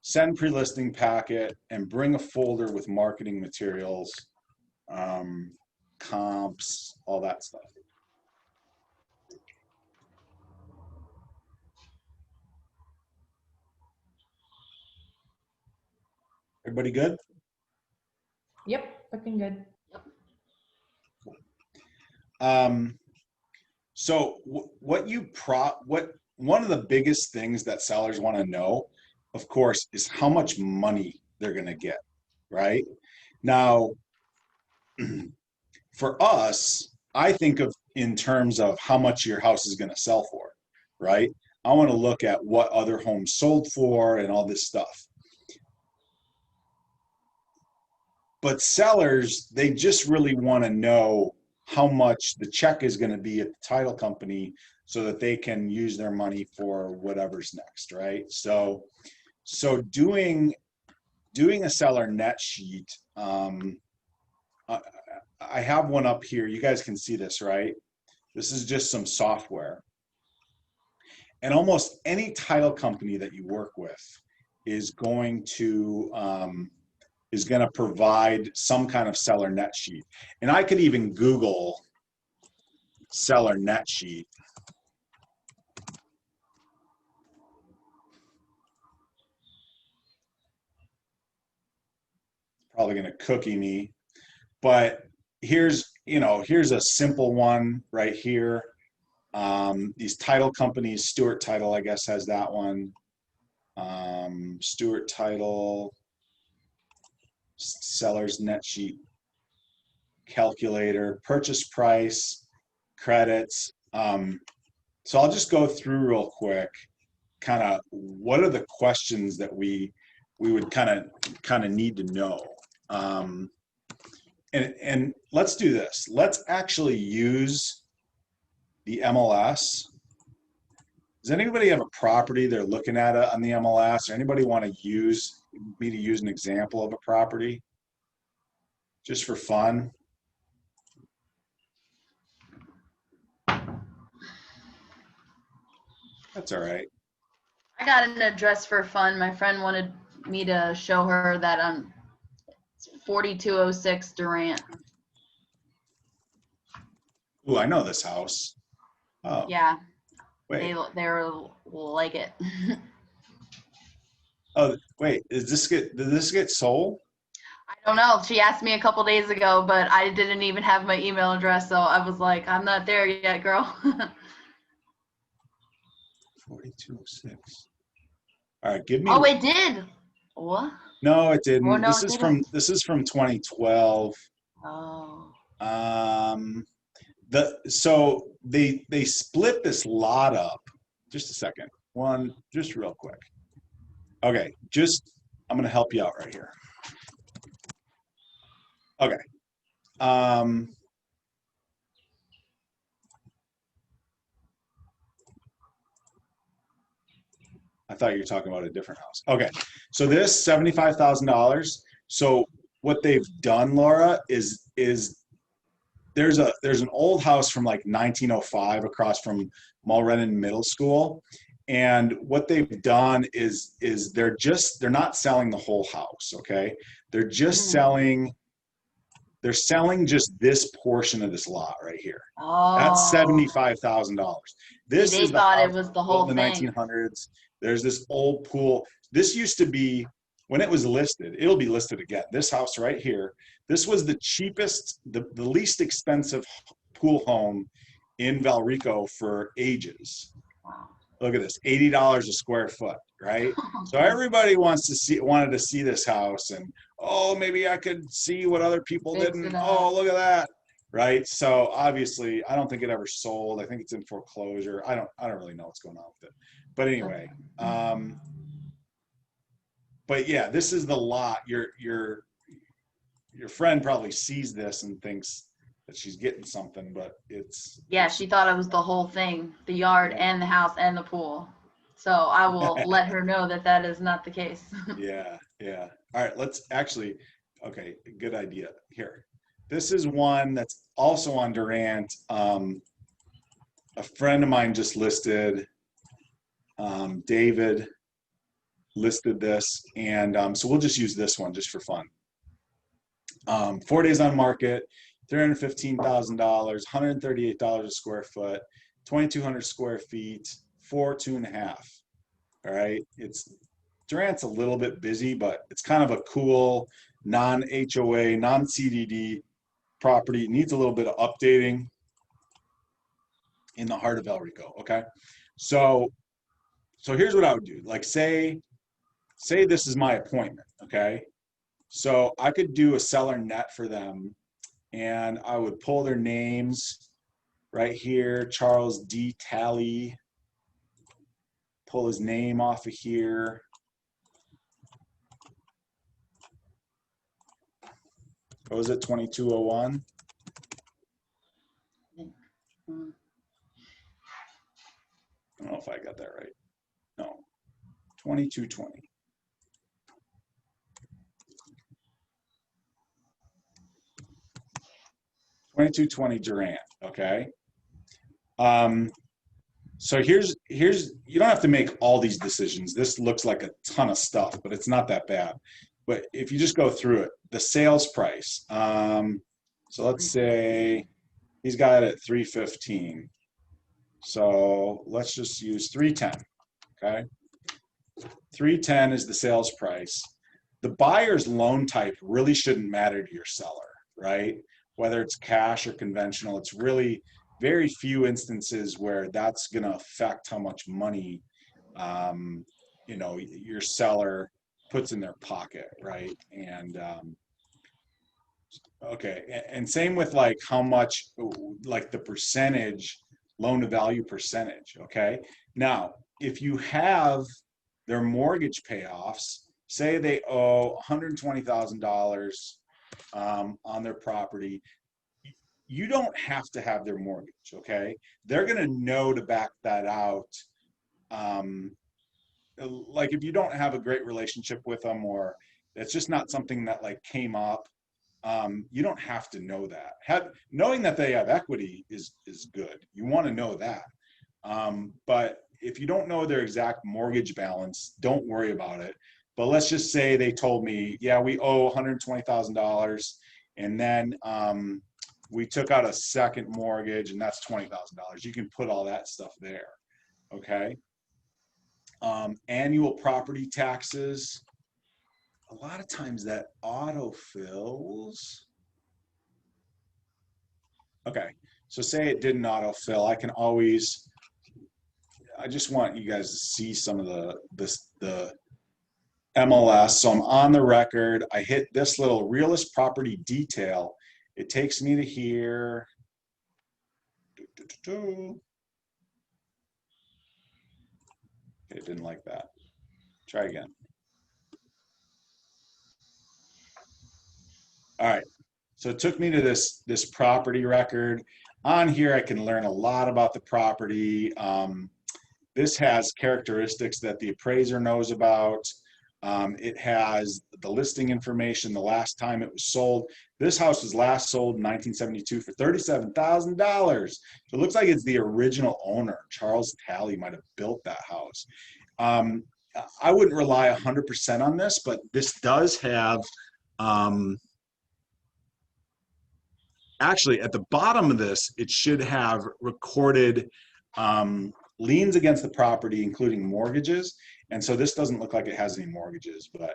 send pre-listing packet, and bring a folder with marketing materials, comps, all that stuff? Everybody good? Yep, looking good. So one of the biggest things that sellers want to know, of course, is how much money they're going to get, right? Now, for us, I think of in terms of how much your house is going to sell for, right? I want to look at what other homes sold for and all this stuff. But sellers, they just really want to know how much the check is going to be at the title company so that they can use their money for whatever's next, right? So doing a seller net sheet, I have one up here. You guys can see this, right? This is just some software. And almost any title company that you work with is going to provide some kind of seller net sheet. And I could even Google seller net sheet. Probably going to cookie me, but here's a simple one right here. These title companies, Stewart Title, I guess, has that one. Stewart Title, seller's net sheet calculator, purchase price, credits. So I'll just go through real quick, kind of what are the questions that we would kind of need to know. And let's do this. Let's actually use the MLS. Does anybody have a property they're looking at on the MLS? Or anybody want to use an example of a property just for fun? That's all right. I got an address for fun. My friend wanted me to show her that it's 4206 Durant. Ooh, I know this house. Oh, Yeah, wait. they're like it. Oh, wait. Did this get sold? I don't know. She asked me a couple days ago, but I didn't even have my email address, so I was like, I'm not there yet, girl. 4206. All right, give me. Oh, it did. What? No, it didn't. Oh, no, this it is didn't. this is from 2012. Oh. So they split this lot up. Just a second. Just real quick. Okay, I'm gonna help you out right here. Okay. I thought you were talking about a different house. Okay, so this $75,000. So what they've done, Laura, is there's an old house from like 1905 across from Mulrennan Middle School, and what they've done is they're not selling the whole house. Okay, they're just selling just this portion of this lot right here. That's Oh. $75,000. This they is the thought house it was the whole built in the thing. 1900s. There's this old pool. This used to be, when it was listed, it'll be listed again. This house right here, this was the cheapest, the least expensive pool home in Valrico for ages. Wow. Look at this, $80 a square foot, right? So everybody wanted to see this house, and oh, maybe I could see what other people Fix didn't. it up. Oh, look at that, right? So obviously, I don't think it ever sold. I think it's in foreclosure. I don't really know what's going on with it. But anyway, but yeah, this is the lot. Your friend probably sees this and thinks that she's getting something, but Yeah, she thought it was the whole thing, the yard and the house and the pool. So I will let her know that that is not the case. Yeah. All right, okay, good idea. Here, this is one that's also on Durant. A friend of mine just listed, David listed this, and so we'll just use this one just for fun. 4 days on market, $315,000, $138 a square foot, 2,200 square feet, 2.5. All right, Durant's a little bit busy, but it's kind of a cool non-HOA, non-CDD property. It needs a little bit of updating in the heart of El Rico. Okay, so here's what I would do. Like say this is my appointment. Okay, so I could do a seller net for them, and I would pull their names right here. Charles D. Talley. Pull his name off of here. What was it, 2201? I don't know if I got that right. No, 2220. Durant, okay? So here's you don't have to make all these decisions. This looks like a ton of stuff, but it's not that bad. But if you just go through it, the sales price. So let's say he's got it at 315. So let's just use 310. Okay. 310 is the sales price. The buyer's loan type really shouldn't matter to your seller, right? Whether it's cash or conventional, it's really very few instances where that's going to affect how much money, your seller puts in their pocket, right? And okay, and same with like how much, like the percentage, loan to value percentage. Okay, now if you have their mortgage payoffs, say they owe $120,000 on their property, you don't have to have their mortgage, okay? They're gonna know to back that out. Like if you don't have a great relationship with them, or it's just not something that like came up, you don't have to know that. Knowing that they have equity is good. You wanna know that. But if you don't know their exact mortgage balance, don't worry about it. But let's just say they told me, yeah, we owe $120,000, and then we took out a second mortgage, and that's $20,000. You can put all that stuff there, okay? Annual property taxes. A lot of times that autofills. Okay, so say it didn't autofill. I can always, I just want you guys to see some of the MLS. So I'm on the record. I hit this little realist property detail. It takes me to here. Okay, it didn't like that. Try again. All right, so it took me to this property record. On here, I can learn a lot about the property. This has characteristics that the appraiser knows about. It has the listing information, the last time it was sold. This house was last sold in 1972 for $37,000. So it looks like it's the original owner. Charles Talley might have built that house. I wouldn't rely 100% on this, but this does have, actually at the bottom of this, it should have recorded liens against the property, including mortgages. And so this doesn't look like it has any mortgages, but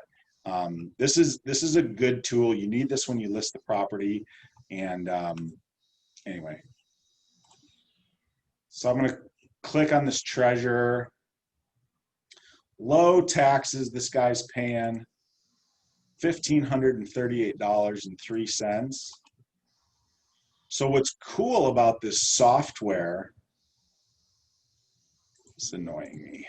this is a good tool. You need this when you list the property. And anyway, so I'm going to click on this treasurer. Low taxes. This guy's paying $1,538.03. So what's cool about this software, it's annoying me.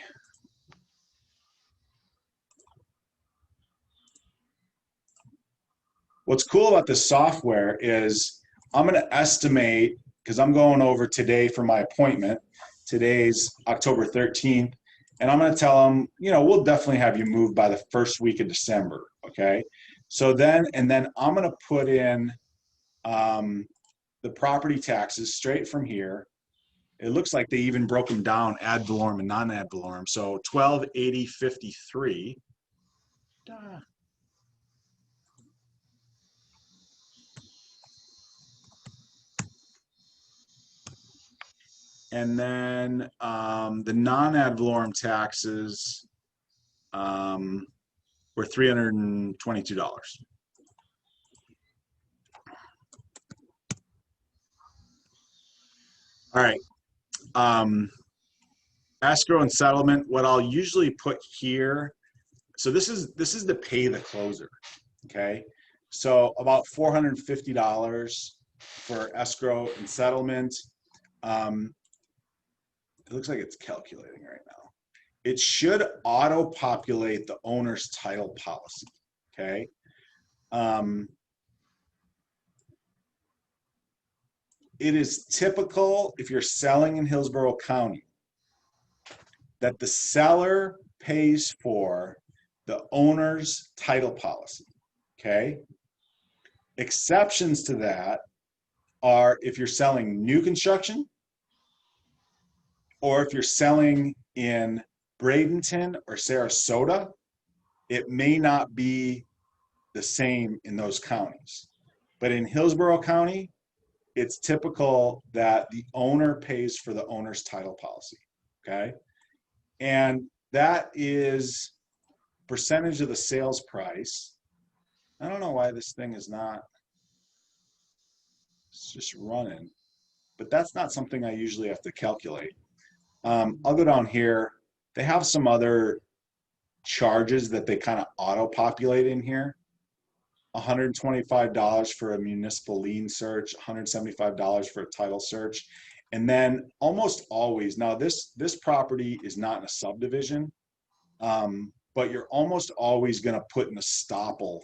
What's cool about this software is I'm going to estimate, because I'm going over today for my appointment. Today's October 13th. And I'm going to tell them, you know, we'll definitely have you moved by the first week of December. Okay. So then, and then I'm going to put in the property taxes straight from here. It looks like they even broke them down, ad valorem and non-ad valorem. So 1280.53. And then the non-ad valorem taxes were $322. All right. Escrow and settlement. What I'll usually put here. So this is the pay the closer. Okay. So about $450 for escrow and settlement. It looks like it's calculating right now. It should auto-populate the owner's title policy, okay? It is typical, if you're selling in Hillsborough County, that the seller pays for the owner's title policy, okay? Exceptions to that are if you're selling new construction, or if you're selling in Bradenton or Sarasota, it may not be the same in those counties. But in Hillsborough County, it's typical that the owner pays for the owner's title policy, okay? And that is percentage of the sales price. I don't know why this thing is not, it's just running, but that's not something I usually have to calculate. I'll go down here. They have some other charges that they kind of auto-populate in here. $125 for a municipal lien search, $175 for a title search. And then almost always, now this property is not in a subdivision, but you're almost always going to put an estoppel,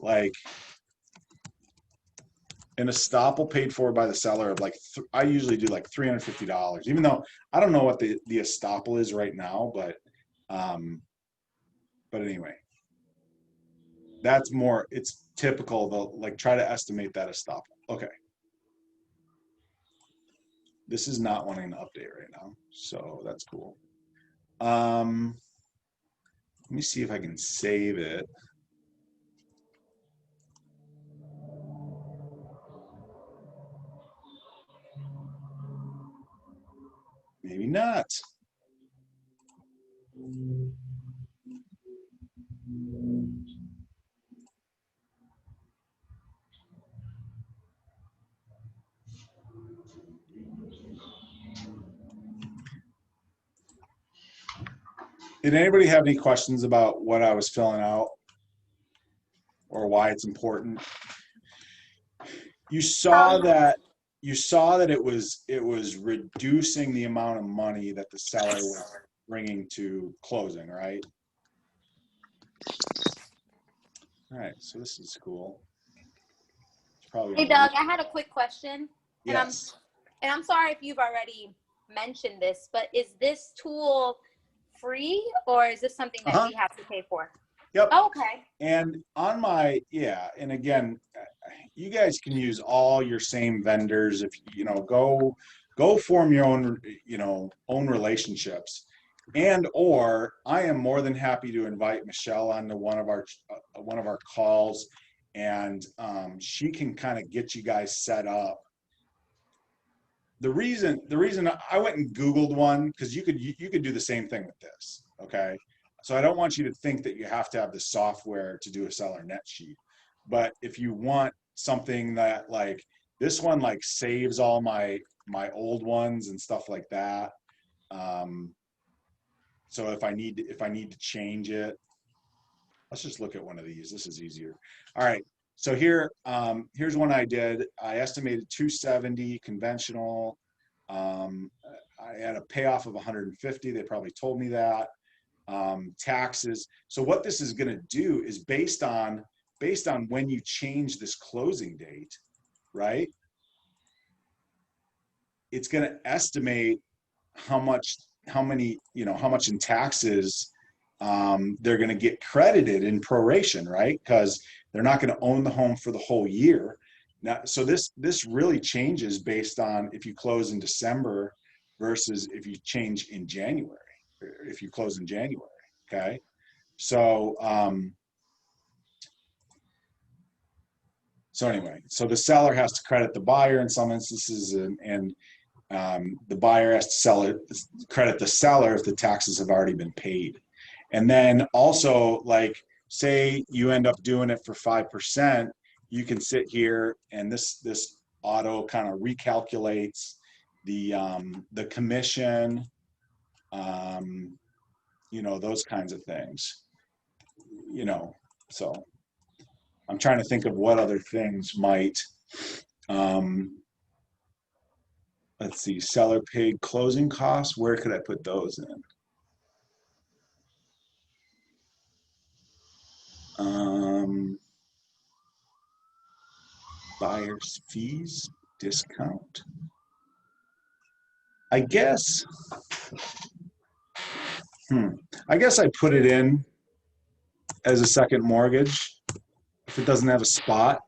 like an estoppel paid for by the seller of like, I usually do like $350, even though I don't know what the estoppel is right now, but anyway, that's more, it's typical. They'll like try to estimate that estoppel. Okay. This is not wanting to update right now, so that's cool. Let me see if I can save it. Maybe not. Did anybody have any questions about what I was filling out or why it's important? You saw that it was reducing the amount of money that the seller was bringing to closing, right? All right, so this is cool. It's probably Hey Doug, I had a quick question. yes. And I'm sorry if you've already mentioned this, but is this tool free or is this something that we have to pay for? Yep. Oh, okay. And on my, and again, you guys can use all your same vendors. If you know, go form your own, own relationships. And or I am more than happy to invite Michelle onto one of our calls, and she can kind of get you guys set up. The reason I went and Googled one, because you could do the same thing with this. Okay. So I don't want you to think that you have to have the software to do a seller net sheet. But if you want something that like this one, like saves all my old ones and stuff like that. So if I need to change it, let's just look at one of these. This is easier. All right. So here's one I did. I estimated 270 conventional. I had a payoff of 150. They probably told me that. Taxes. So what this is going to do is based on when you change this closing date, right? It's going to estimate how much in taxes they're going to get credited in proration, right? Because they're not going to own the home for the whole year. Now, so this really changes based on if you close in December versus if you change in January, or if you close in January. Okay, so anyway, so the seller has to credit the buyer in some instances, and the buyer has to credit the seller if the taxes have already been paid. And then also, like, say you end up doing it for 5%, you can sit here and this auto kind of recalculates the commission, those kinds of things, so I'm trying to think of what other things might, let's see, seller paid closing costs. Where could I put those in? Buyer's fees, discount. I guess I put it in as a second mortgage if it doesn't have a spot.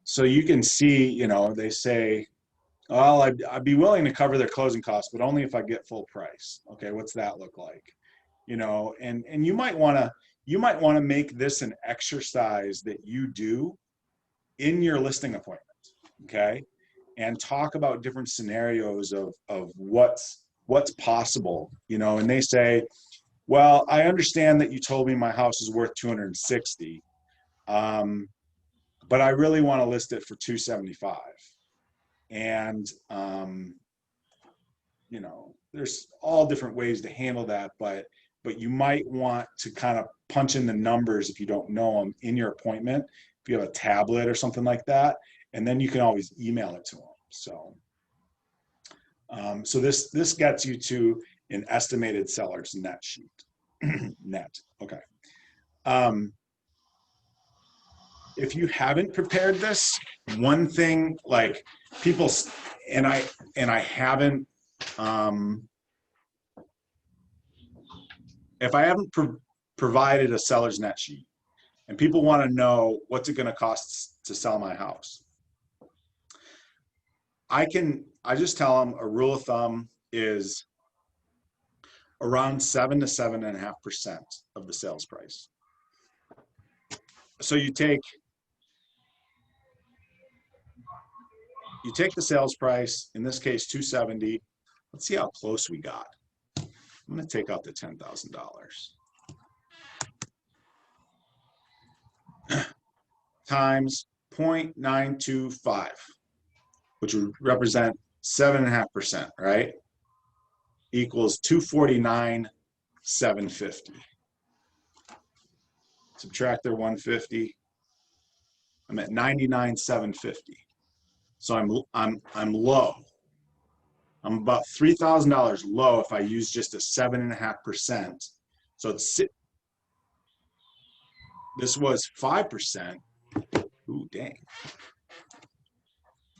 So you can see, they say, well, I'd be willing to cover their closing costs, but only if I get full price. Okay, what's that look like? And you might want to make this an exercise that you do in your listing appointment, okay? And talk about different scenarios of what's possible, and they say, well, I understand that you told me my house is worth 260, but I really want to list it for 275. And, there's all different ways to handle that, but you might want to kind of punch in the numbers if you don't know them in your appointment, if you have a tablet or something like that, and then you can always email it to them. So, so this gets you to an estimated seller's net sheet. Net, okay. If you haven't prepared this, one thing, like people, and I haven't, if I haven't provided a seller's net sheet and people want to know what's it going to cost to sell my house, I just tell them a rule of thumb is around 7 to 7.5% of the sales price. So you take the sales price, in this case, 270. Let's see how close we got. I'm going to take out the $10,000 times 0.925, which would represent 7.5%, right? Equals 249,750. Subtract their 150. I'm at 99,750. So I'm low. I'm about $3,000 low if I use just a 7.5%. So this was 5%. Ooh, dang.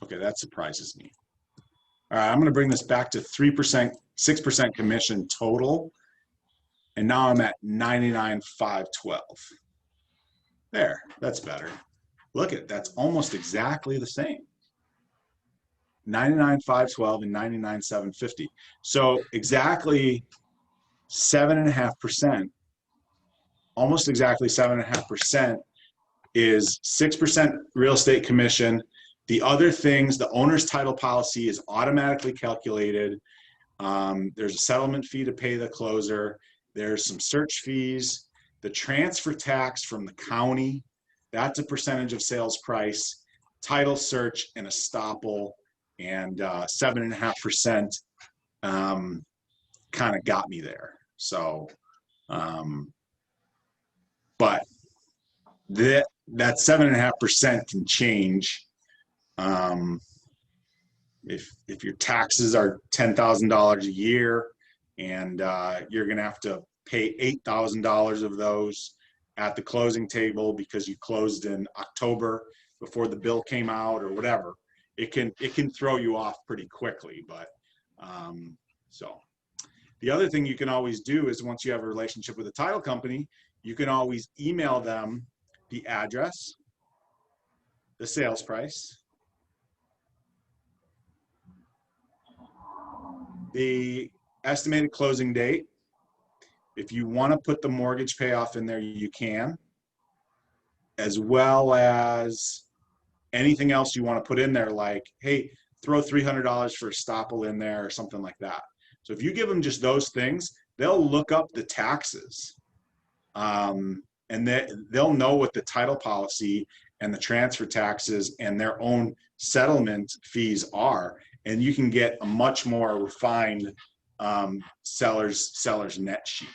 Okay, that surprises me. All right, I'm going to bring this back to 3%, 6% commission total. And now I'm at 99,512. There, that's better. Look at, that's almost exactly the same. 99,512 and 99,750. So exactly 7.5%, almost exactly 7.5% is 6% real estate commission. The other things, the owner's title policy is automatically calculated. There's a settlement fee to pay the closer. There's some search fees. The transfer tax from the county, that's a percentage of sales price. Title search and estoppel, and 7.5% kind of got me there. So, but that 7.5% can change. If your taxes are $10,000 a year and you're going to have to pay $8,000 of those at the closing table because you closed in October before the bill came out or whatever, it can throw you off pretty quickly. But so the other thing you can always do is, once you have a relationship with a title company, you can always email them the address, the sales price, the estimated closing date. If you want to put the mortgage payoff in there, you can, as well as anything else you want to put in there, like, hey, throw $300 for estoppel in there or something like that. So if you give them just those things, they'll look up the taxes, and they'll know what the title policy and the transfer taxes and their own settlement fees are, and you can get a much more refined seller's net sheet.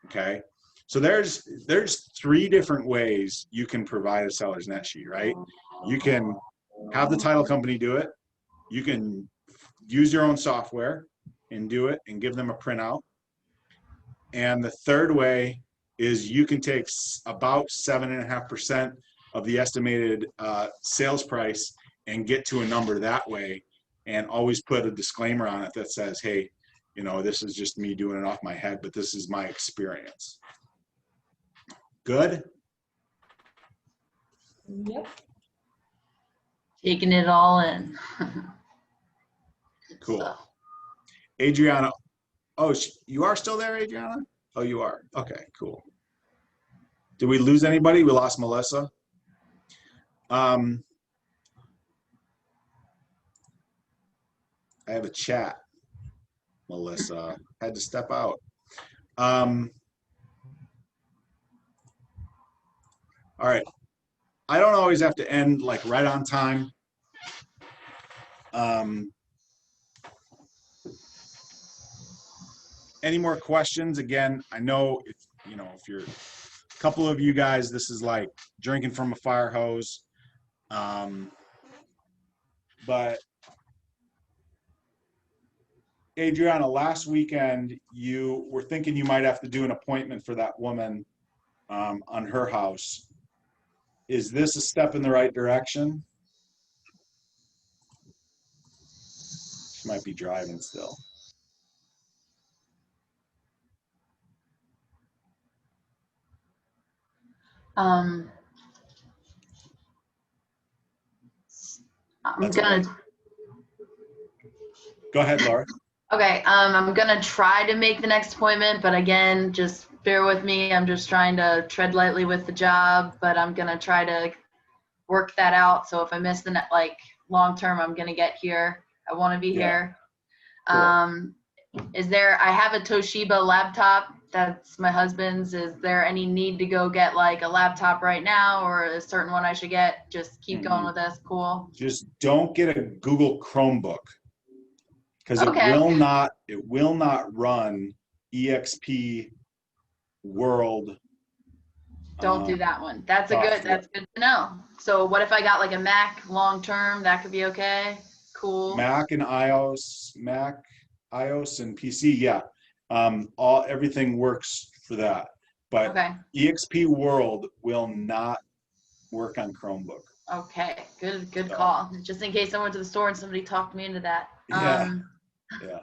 Okay, so there's 3 different ways you can provide a seller's net sheet, right? You can have the title company do it. You can use your own software and do it and give them a printout. And the third way is you can take about 7.5% of the estimated sales price and get to a number that way, and always put a disclaimer on it that says, hey, you know, this is just me doing it off my head, but this is my experience. Good? Yep. Taking it all in. Cool. So, Adriana, oh, you are still there, Adriana? Oh, you are. Okay, cool. Did we lose anybody? We lost Melissa. I have a chat, Melissa. Had to step out. All right. I don't always have to end like right on time. Any more questions? Again, I know if you're a couple of you guys, this is like drinking from a fire hose. But Adriana, last weekend, you were thinking you might have to do an appointment for that woman on her house. Is this a step in the right direction? She might be driving still. I'm That's gonna. okay. Go ahead, Laura. Okay, I'm gonna try to make the next appointment, but again, just bear with me. I'm just trying to tread lightly with the job, but I'm gonna try to work that out. So if I miss the like long term, I'm gonna get here. I want to be Yeah. here. Cool. I have a Toshiba laptop. That's my husband's. Is there any need to go get like a laptop right now or a certain one I should get? Just keep going with this. Cool. Just don't get a Google Chromebook because Okay. it will not run EXP World. Don't do that one. That's software. that's good to know. So what if I got like a Mac long term? That could be okay. Cool. Mac, iOS, and PC. Yeah, everything works for that. But Okay. EXP World will not work on Chromebook. Okay. Good So, call. Just in case I went to the store and somebody talked me into that. Yeah. Yeah.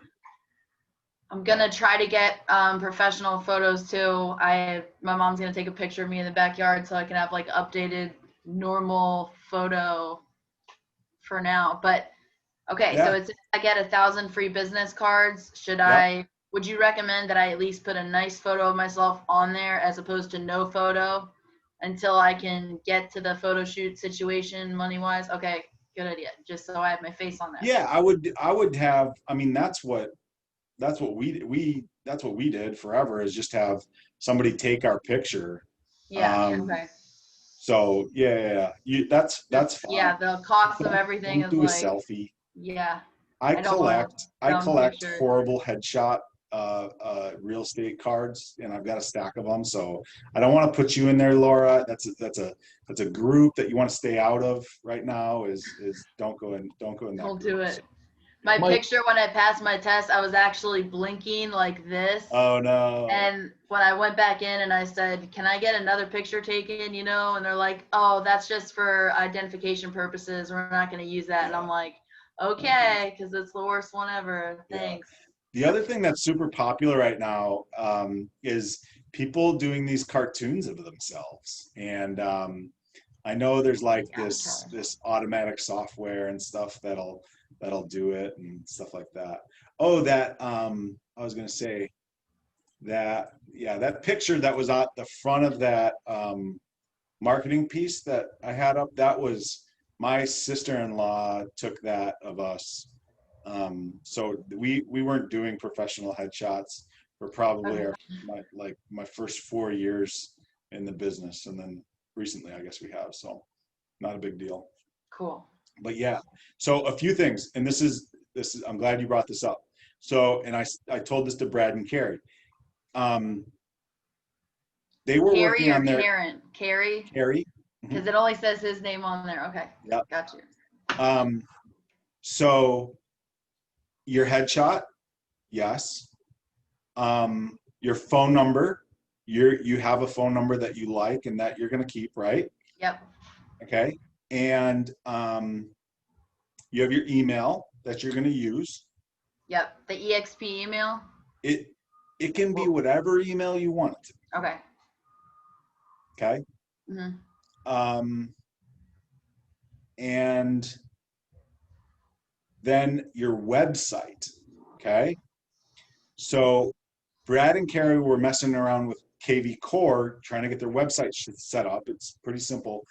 I'm gonna try to get professional photos too. My mom's gonna take a picture of me in the backyard so I can have like updated normal photo for now. But okay, Yeah. so it's I get 1,000 free business cards. Would you recommend that I at least put a nice photo of myself on there as opposed to no photo until I can get to the photo shoot situation money wise? Okay, good idea. Just so I have my face on there. Yeah, I would have. I mean, that's what we did forever, is just have somebody take our picture. Yeah. Okay. So yeah. That's fine. Yeah, the cost of everything Don't is do a like, selfie. yeah. I don't want collect pictures. horrible headshot real estate cards, and I've got a stack of them. So I don't want to put you in there, Laura. That's a group that you want to stay out of right now. Is don't go in that Don't group. do it. My Mike- picture when I passed my test, I was actually blinking like this. Oh no. And when I went back in and I said, "Can I get another picture taken?" And they're like, "Oh, that's just for identification purposes. We're not going to use that." And I'm like, "Okay, because it's the worst one ever. Thanks." The other thing that's super popular right now is people doing these cartoons of themselves, and I know there's like this automatic software and stuff that'll do it and stuff like that. Oh, that I was gonna say that that picture that was at the front of that marketing piece that I had up, that was my sister-in-law took that of us. So we weren't doing professional headshots for probably my first 4 years in the business, and then recently I guess we have, so not a big deal. Cool. But yeah, so a few things, and this is I'm glad you brought this up. So, and I told this to Brad and Carrie. They were working on their Karen? Carrie? Carrie. Because it only says his name on there. Okay. Yep. Got you. So your headshot, yes. Your phone number, you have a phone number that you like and that you're going to keep, right? Yep. Okay. And you have your email that you're going to use. Yep. The EXP email. It can be whatever email you want. Okay. Okay. Mm-hmm. And then your website. Okay. So Brad and Carrie were messing around with KV Core, trying to get their website set up. It's pretty simple.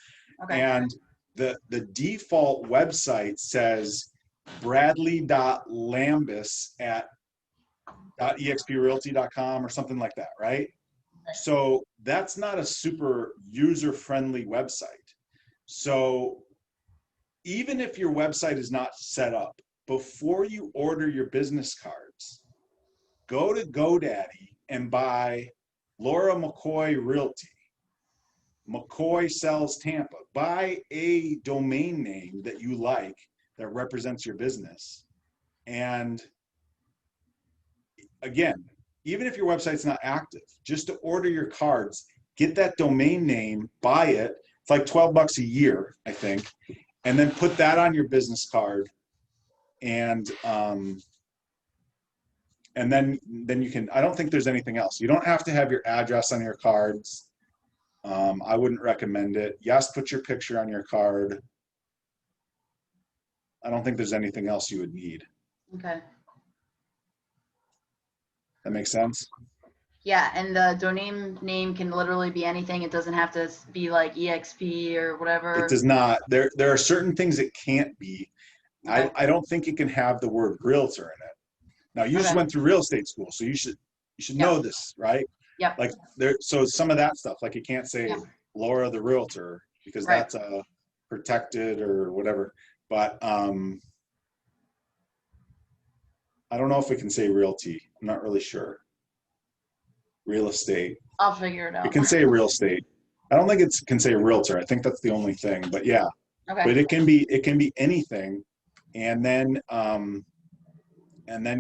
Okay. And the default website says bradley.lambus@exprealty.com or something like that, right? So that's not a super user-friendly website. So even if your website is not set up, before you order your business cards, go to GoDaddy and buy Laura McCoy Realty, McCoy Sells Tampa. Buy a domain name that you like that represents your business. And again, even if your website's not active, just to order your cards, get that domain name, buy it. It's like $12 a year, I think. And then put that on your business card. And then you can, I don't think there's anything else. You don't have to have your address on your cards. I wouldn't recommend it. Yes, put your picture on your card. I don't think there's anything else you would need. Okay. That makes sense? Yeah, and the domain name can literally be anything. It doesn't have to be like EXP or whatever. It does not. There are certain things it can't be. Okay. I don't think it can have the word realtor in it. Now you just Okay. went through real estate school, so you should Yeah. know this, right? Yep. Like so some of that stuff, like you can't say Yeah. Laura the realtor because Right. that's protected or whatever. But I don't know if we can say realty. I'm not really sure. Real estate. I'll figure it out. It can say real estate. I don't think it can say realtor. I think that's the only thing. But yeah. Okay. But it can be anything, and then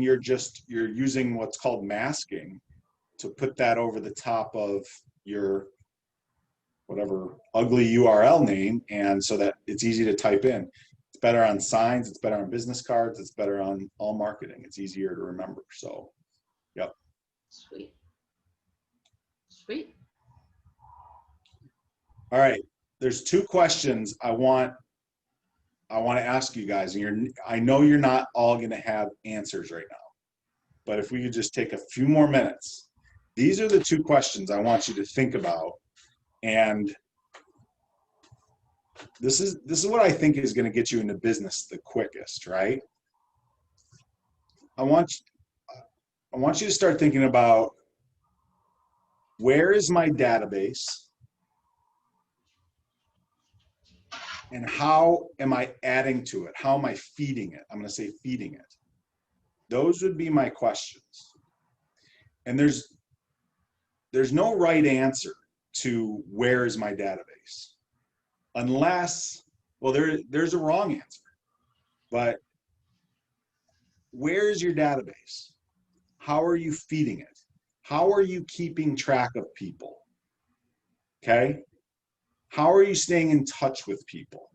you're using what's called masking to put that over the top of your whatever ugly URL name, and so that it's easy to type in. It's better on signs. It's better on business cards. It's better on all marketing. It's easier to remember. So, yep. Sweet. Sweet. All right. There's 2 questions I want to ask you guys, and I know you're not all going to have answers right now, but if we could just take a few more minutes. These are the 2 questions I want you to think about, and this is what I think is going to get you into business the quickest, right? I want you to start thinking about, where is my database? And how am I adding to it? How am I feeding it? I'm going to say feeding it. Those would be my questions. And there's no right answer to where is my database. Unless, well, there's a wrong answer. But where is your database? How are you feeding it? How are you keeping track of people? Okay? How are you staying in touch with people?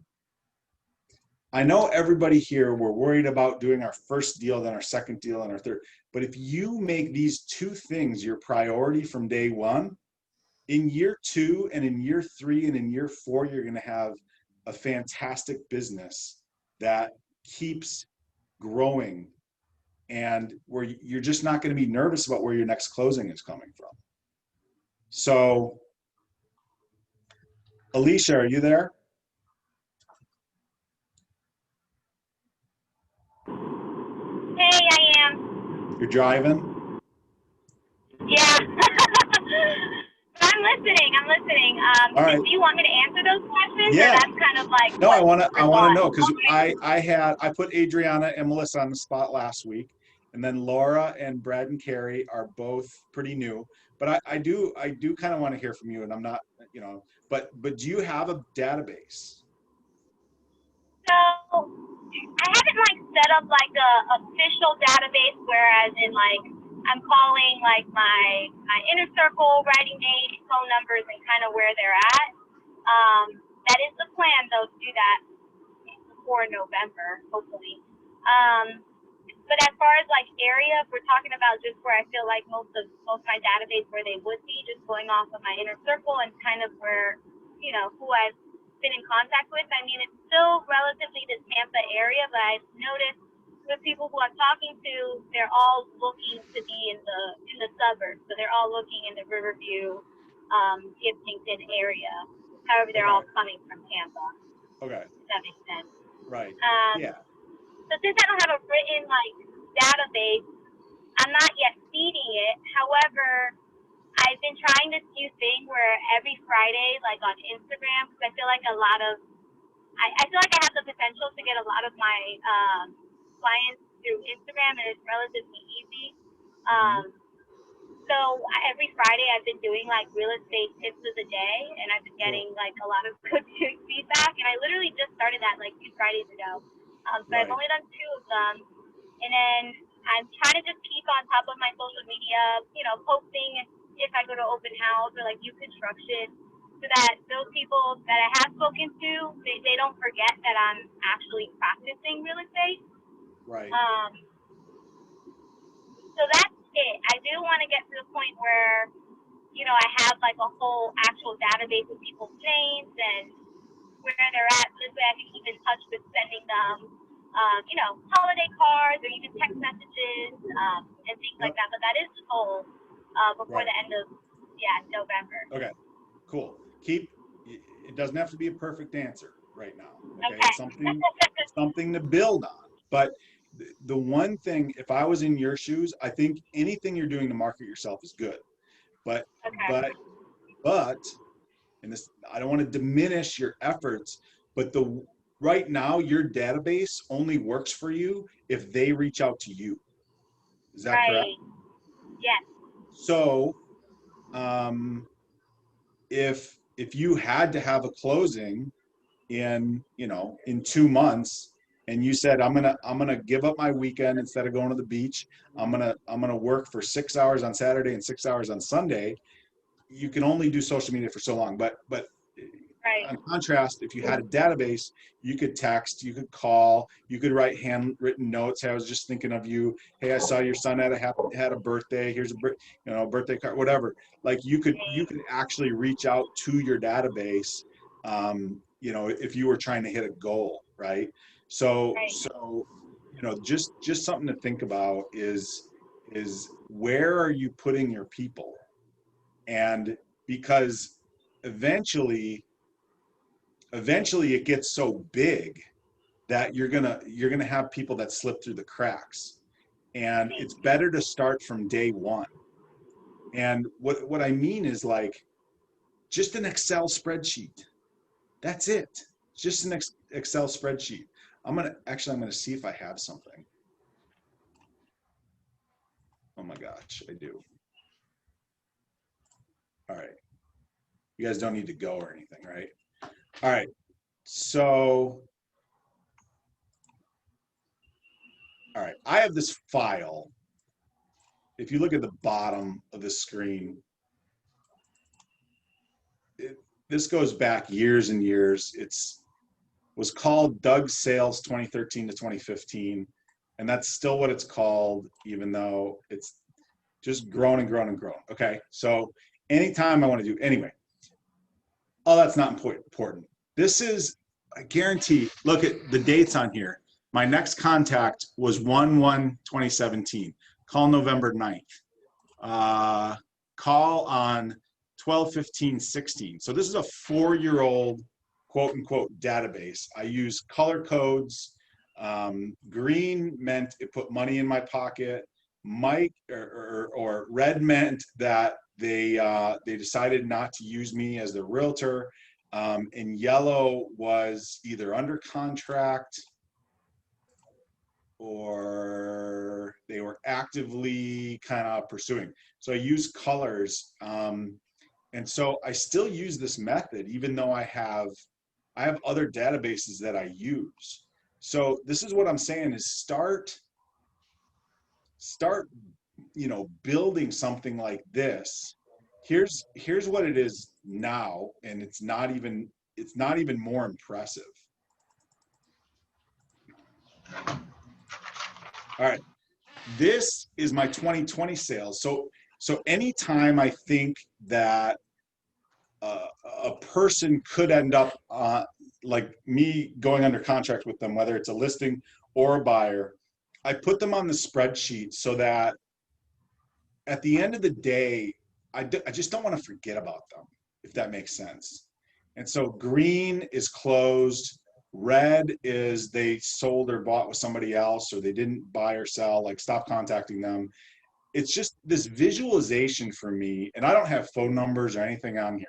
I know everybody here, we're worried about doing our first deal, then our second deal, and our third. But if you make these 2 things your priority from day 1, in year 2 and in year 3 and in year 4, you're going to have a fantastic business that keeps growing, and where you're just not going to be nervous about where your next closing is coming from. So, Alicia, are you there? Hey, I am. You're driving? Yeah. But I'm listening. All right. Do you want me to answer those questions? Yeah. Or that's kind of like. No, I want to know, because Okay. I put Adriana and Melissa on the spot last week, and then Laura and Brad and Carrie are both pretty new. But I do kind of want to hear from you, and I'm not, but do you have a database? So I haven't like set up like a official database, whereas in like I'm calling like my inner circle, writing names, phone numbers, and kind of where they're at. That is the plan, though, to do that before November, hopefully. But as far as like area, if we're talking about just where I feel like most of my database where they would be, just going off of my inner circle and kind of where, who I've been in contact with. I mean, it's still relatively the Tampa area, but I've noticed the people who I'm talking to, they're all looking to be in the suburbs. So they're all looking in the Riverview, Gibsonton area. However, they're all coming from Tampa. Okay. If that makes sense. Right. Yeah. So since I don't have a written like database, I'm not yet feeding it. However, I've been trying this new thing where every Friday, like on Instagram, because I feel like I feel like I have the potential to get a lot of my clients through Instagram, and it's relatively easy. So every Friday I've been doing like real estate tips of the day, and I've been getting like a lot of good feedback. And I literally just started that like 2 Fridays ago. So I've only done 2 of them, and then I'm trying to just keep on top of my social media, posting if I go to open house or like new construction, so that those people that I have spoken to, they don't forget that I'm actually practicing real estate. Right. So that's it. I do want to get to the point where, I have like a whole actual database of people's names and where they're at. This way I can keep in touch with sending them holiday cards or even text messages and things like that. But that is the goal before the end of November. Okay, cool. It doesn't have to be a perfect answer right now. Okay, Okay. It's something to build on. But the one thing, if I was in your shoes, I think anything you're doing to market yourself is good. But and this, I don't want to diminish your efforts, but right now your database only works for you if they reach out to you. Is that correct? Yes. So if you had to have a closing in 2 months, and you said, I'm gonna give up my weekend instead of going to the beach, I'm gonna work for 6 hours on Saturday and 6 hours on Sunday, you can only do social media for so long. But in contrast, if you had a database, you could text, you could call, you could write handwritten notes. Hey, I was just thinking of you. Hey, I saw your son had a birthday. Here's a birthday card, whatever. Like you could actually reach out to your database, if you were trying to hit a goal, right? So just something to think about is where are you putting your people? And because eventually it gets so big that you're gonna have people that slip through the cracks, and it's better to start from day one. And what I mean is, like, just an Excel spreadsheet. That's it. Just an Excel spreadsheet. I'm gonna see if I have something. Oh my gosh, I do. All right. You guys don't need to go or anything, right? All right. So, all right, I have this file. If you look at the bottom of the screen, this goes back years and years. Was called Doug's Sales 2013 to 2015, and that's still what it's called, even though it's just grown and grown and grown. Okay, so anytime I want to do, anyway, oh, that's not important. This is, I guarantee, look at the dates on here. My next contact was 1/1/2017. Call November 9th. Call on 12/15/16. So this is a 4-year-old quote unquote database. I use color codes. Green meant it put money in my pocket. Mike or red meant that they decided not to use me as their realtor. And yellow was either under contract or they were actively kind of pursuing. So I use colors. And so I still use this method, even though I have other databases that I use. So this is what I'm saying is start building something like this. Here's what it is now, and it's not even more impressive. All right, this is my 2020 sales. So anytime I think that a person could end up like me going under contract with them, whether it's a listing or a buyer, I put them on the spreadsheet so that at the end of the day, I just don't want to forget about them, if that makes sense. And so green is closed. Red is they sold or bought with somebody else, or they didn't buy or sell, like stop contacting them. It's just this visualization for me, and I don't have phone numbers or anything on here.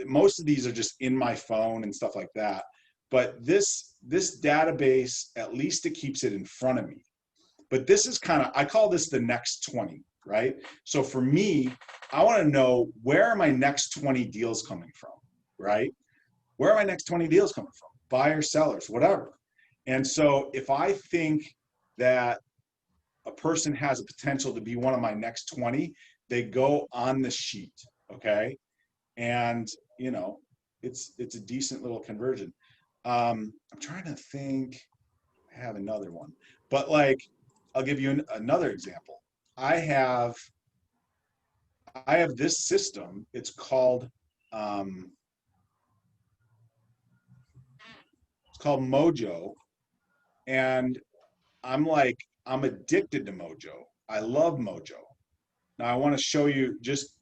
Most of these are just in my phone and stuff like that. But this database, at least it keeps it in front of me. But this is kind of, I call this the next 20, right? So for me, I want to know, where are my next 20 deals coming from, right? Where are my next 20 deals coming from? Buyers, sellers, whatever. And so if I think that a person has a potential to be one of my next 20, they go on the sheet, okay? And it's a decent little conversion. I'm trying to think, I have another one, but like, I'll give you another example. I have this system. It's called Mojo, And I'm like, I'm addicted to Mojo. I love Mojo. Now I want to show you just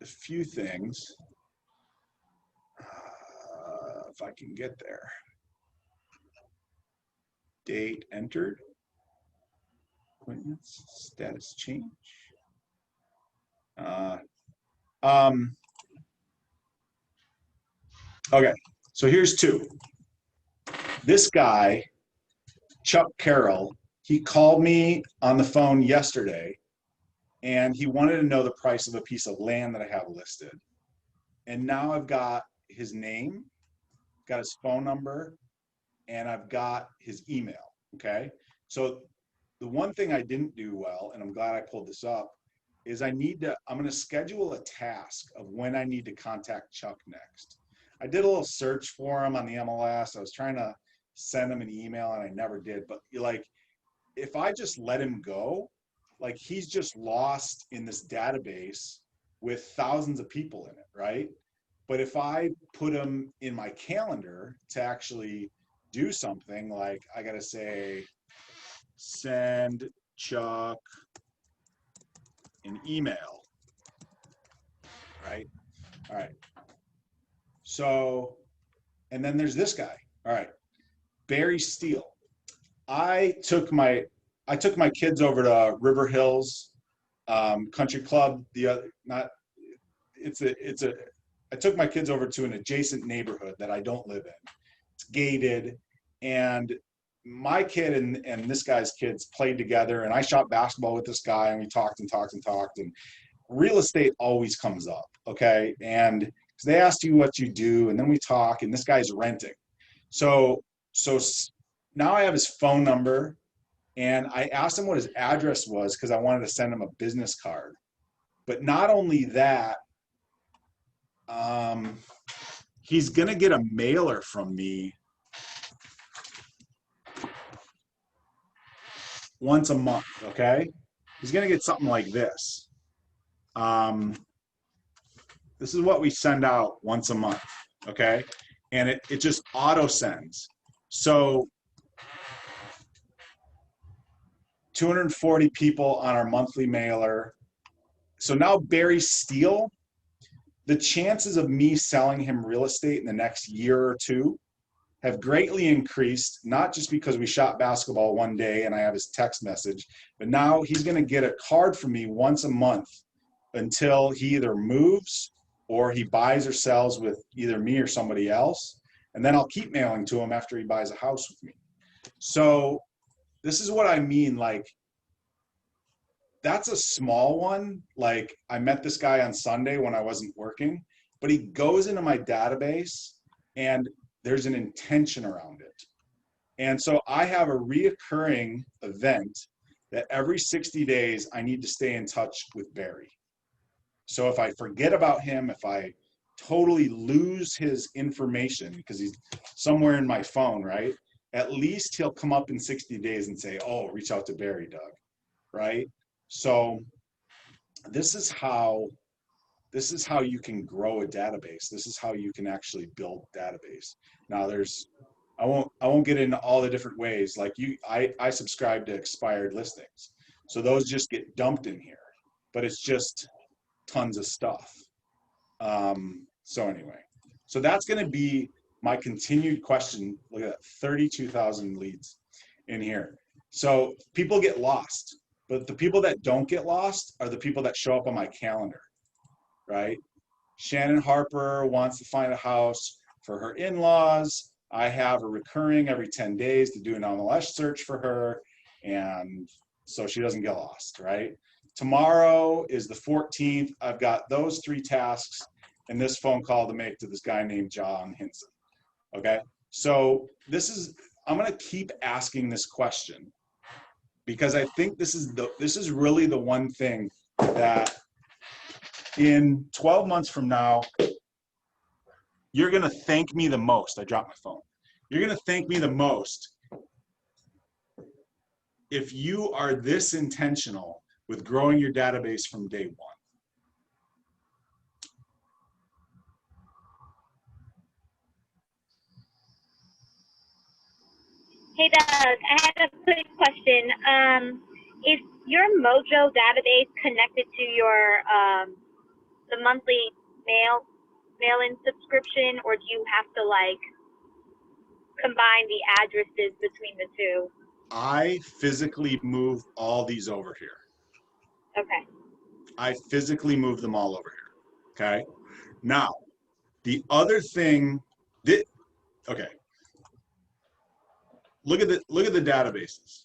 a few things. If I can get there. Date entered. Appointments, status change. Okay, so here's two. This guy, Chuck Carroll, he called me on the phone yesterday and he wanted to know the price of a piece of land that I have listed. And now I've got his name, got his phone number, and I've got his email, okay? So the one thing I didn't do well, and I'm glad I pulled this up, is I'm gonna schedule a task of when I need to contact Chuck next. I did a little search for him on the MLS. I was trying to send him an email and I never did, but like, if I just let him go, like he's just lost in this database with thousands of people in it, right? But if I put him in my calendar to actually do something, like I gotta say, send Chuck an email, right? All right. So, and then there's this guy. All right, Barry Steele. I took my kids over to River Hills Country Club. I took my kids over to an adjacent neighborhood that I don't live in. It's gated, and my kid and this guy's kids played together, and I shot basketball with this guy, and we talked and talked and talked, and real estate always comes up, okay? And they ask you what you do, and then we talk, and this guy's renting. So now I have his phone number, and I asked him what his address was because I wanted to send him a business card. But not only that, he's gonna get a mailer from me once a month, okay? He's gonna get something like this. This is what we send out once a month, okay? And it just auto sends. So 240 people on our monthly mailer. So now Barry Steele, the chances of me selling him real estate in the next year or two have greatly increased, not just because we shot basketball one day and I have his text message, but now he's gonna get a card from me once a month until he either moves or he buys or sells with either me or somebody else. And then I'll keep mailing to him after he buys a house with me. So this is what I mean, like, that's a small one. Like, I met this guy on Sunday when I wasn't working, but he goes into my database and there's an intention around it. And so I have a reoccurring event that every 60 days I need to stay in touch with Barry. So if I forget about him, if I totally lose his information because he's somewhere in my phone, right? At least he'll come up in 60 days and say, oh, reach out to Barry, Doug, right? So this is how you can grow a database. This is how you can actually build database. Now I won't get into all the different ways. Like I subscribe to expired listings. So those just get dumped in here, but it's just tons of stuff. So anyway, so that's going to be my continued question. Look at that, 32,000 leads in here. So people get lost, but the people that don't get lost are the people that show up on my calendar, right? Shannon Harper wants to find a house for her in-laws. I have a recurring every 10 days to do an MLS search for her, and so she doesn't get lost, right? Tomorrow is the 14th. I've got those 3 tasks and this phone call to make to this guy named John Hinson, okay? So I'm gonna keep asking this question because I think this is really the one thing that in 12 months from now, you're gonna thank me the most. I dropped my phone. You're gonna thank me the most if you are this intentional with growing your database from day one. Hey Doug, I had a quick question. Is your Mojo database connected to your the monthly mail-in subscription, or do you have to like combine the addresses between the two? I physically move all these over here. Okay. I physically move them all over here. Okay. Now, the other thing that, okay. Look at the databases.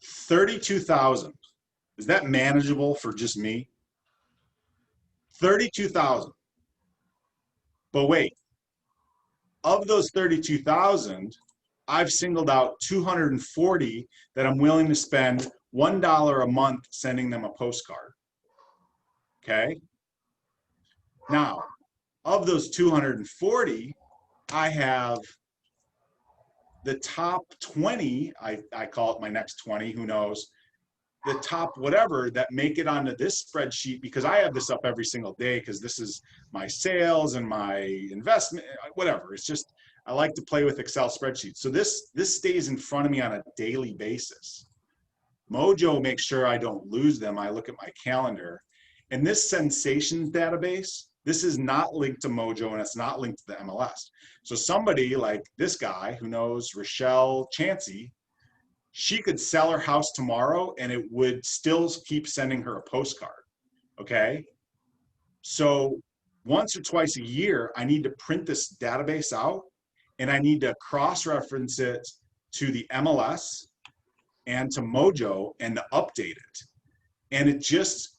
32,000. Is that manageable for just me? 32,000. But wait, of those 32,000, I've singled out 240 that I'm willing to spend $1 a month sending them a postcard. Okay. Now, of those 240, I have the top 20, I call it my next 20, who knows, the top whatever that make it onto this spreadsheet, because I have this up every single day because this is my sales and my investment, whatever. It's just, I like to play with Excel spreadsheets. So this stays in front of me on a daily basis. Mojo makes sure I don't lose them. I look at my calendar. And this sensations database, this is not linked to Mojo and it's not linked to the MLS. So somebody like this guy who knows Rochelle Chansey, she could sell her house tomorrow and it would still keep sending her a postcard. Okay. So once or twice a year, I need to print this database out and I need to cross-reference it to the MLS and to Mojo and to update it. And it just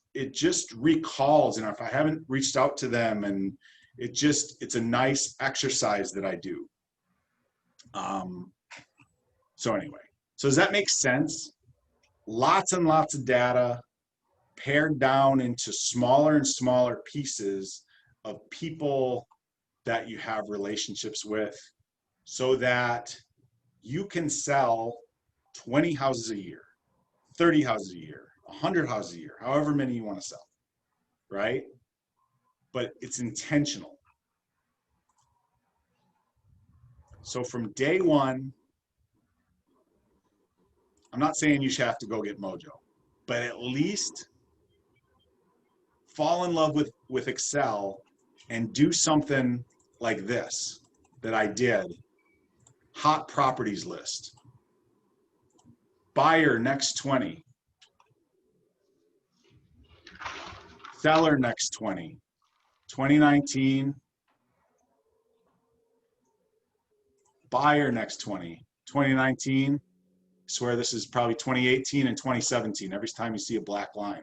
recalls, and if I haven't reached out to them, and it's a nice exercise that I do. So anyway, so does that make sense? Lots and lots of data pared down into smaller and smaller pieces of people that you have relationships with so that you can sell 20 houses a year, 30 houses a year, 100 houses a year, however many you want to sell, right? But it's intentional. So from day one, I'm not saying you should have to go get Mojo, but at least fall in love with Excel and do something like this that I did. Hot properties list. Buyer next 20. Seller next 20. 2019. Buyer next 20. 2019. I swear this is probably 2018 and 2017. Every time you see a black line.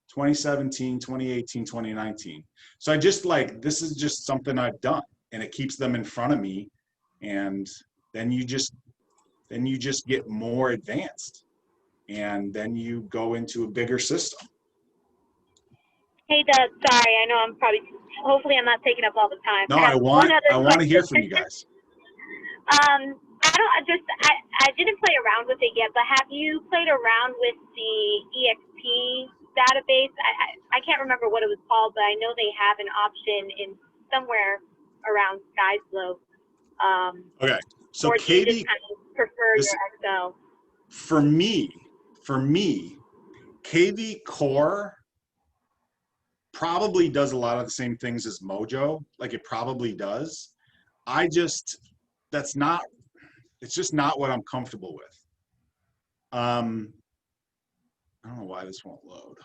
2017, 2018, 2019. So I just like, this is just something I've done and it keeps them in front of me. And then you just get more advanced and then you go into a bigger system. Hey Doug, sorry, I know I'm hopefully I'm not taking up all the time. No, I want to hear from you guys. I didn't play around with it yet, but have you played around with the EXP database? I can't remember what it was called, but I know they have an option in somewhere around SkySlope. Okay, so or do you Katie, just kind of prefer your Excel? For me, KV Core probably does a lot of the same things as Mojo. Like it probably does. It's just not what I'm comfortable with. I don't know why this won't load.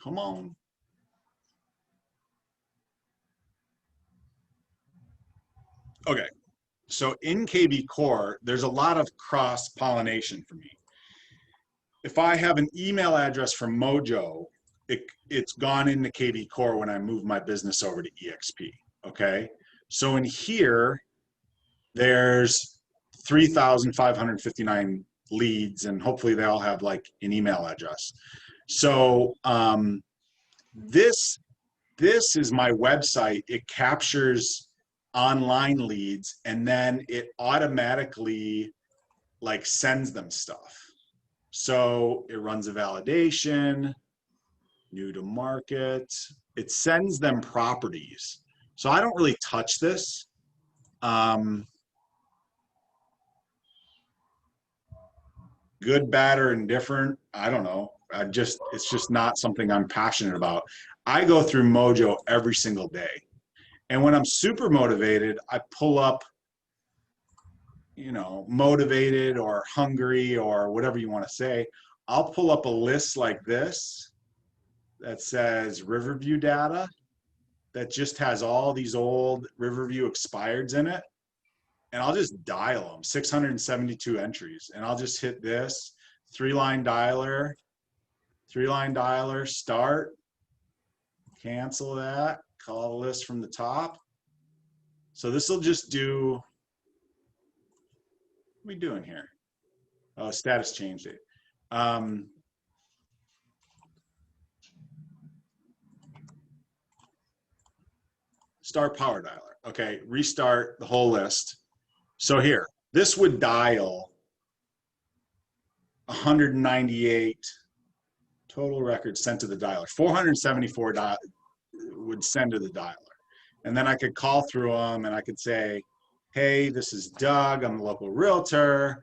Come on. Okay, so in KB Core, there's a lot of cross-pollination for me. If I have an email address from Mojo, it's gone into KB Core when I move my business over to EXP, okay? So in here, there's 3,559 leads, and hopefully they all have like an email address. So this is my website. It captures online leads, and then it automatically like sends them stuff. So it runs a validation, new to market. It sends them properties. So I don't really touch this. Good, bad, or indifferent, I don't know. It's just not something I'm passionate about. I go through Mojo every single day. And when I'm super motivated, I pull up, you know, motivated or hungry or whatever you want to say. I'll pull up a list like this that says Riverview data that just has all these old Riverview expireds in it. And I'll just dial them, 672 entries. And I'll just hit this three-line dialer, start, cancel that, call the list from the top. So this will just do, what are we doing here? Oh, status change date. Start power dialer. Okay, restart the whole list. So here, this would dial 198 total records sent to the dialer. 474 would send to the dialer. And then I could call through them and I could say, hey, this is Doug, I'm the local realtor.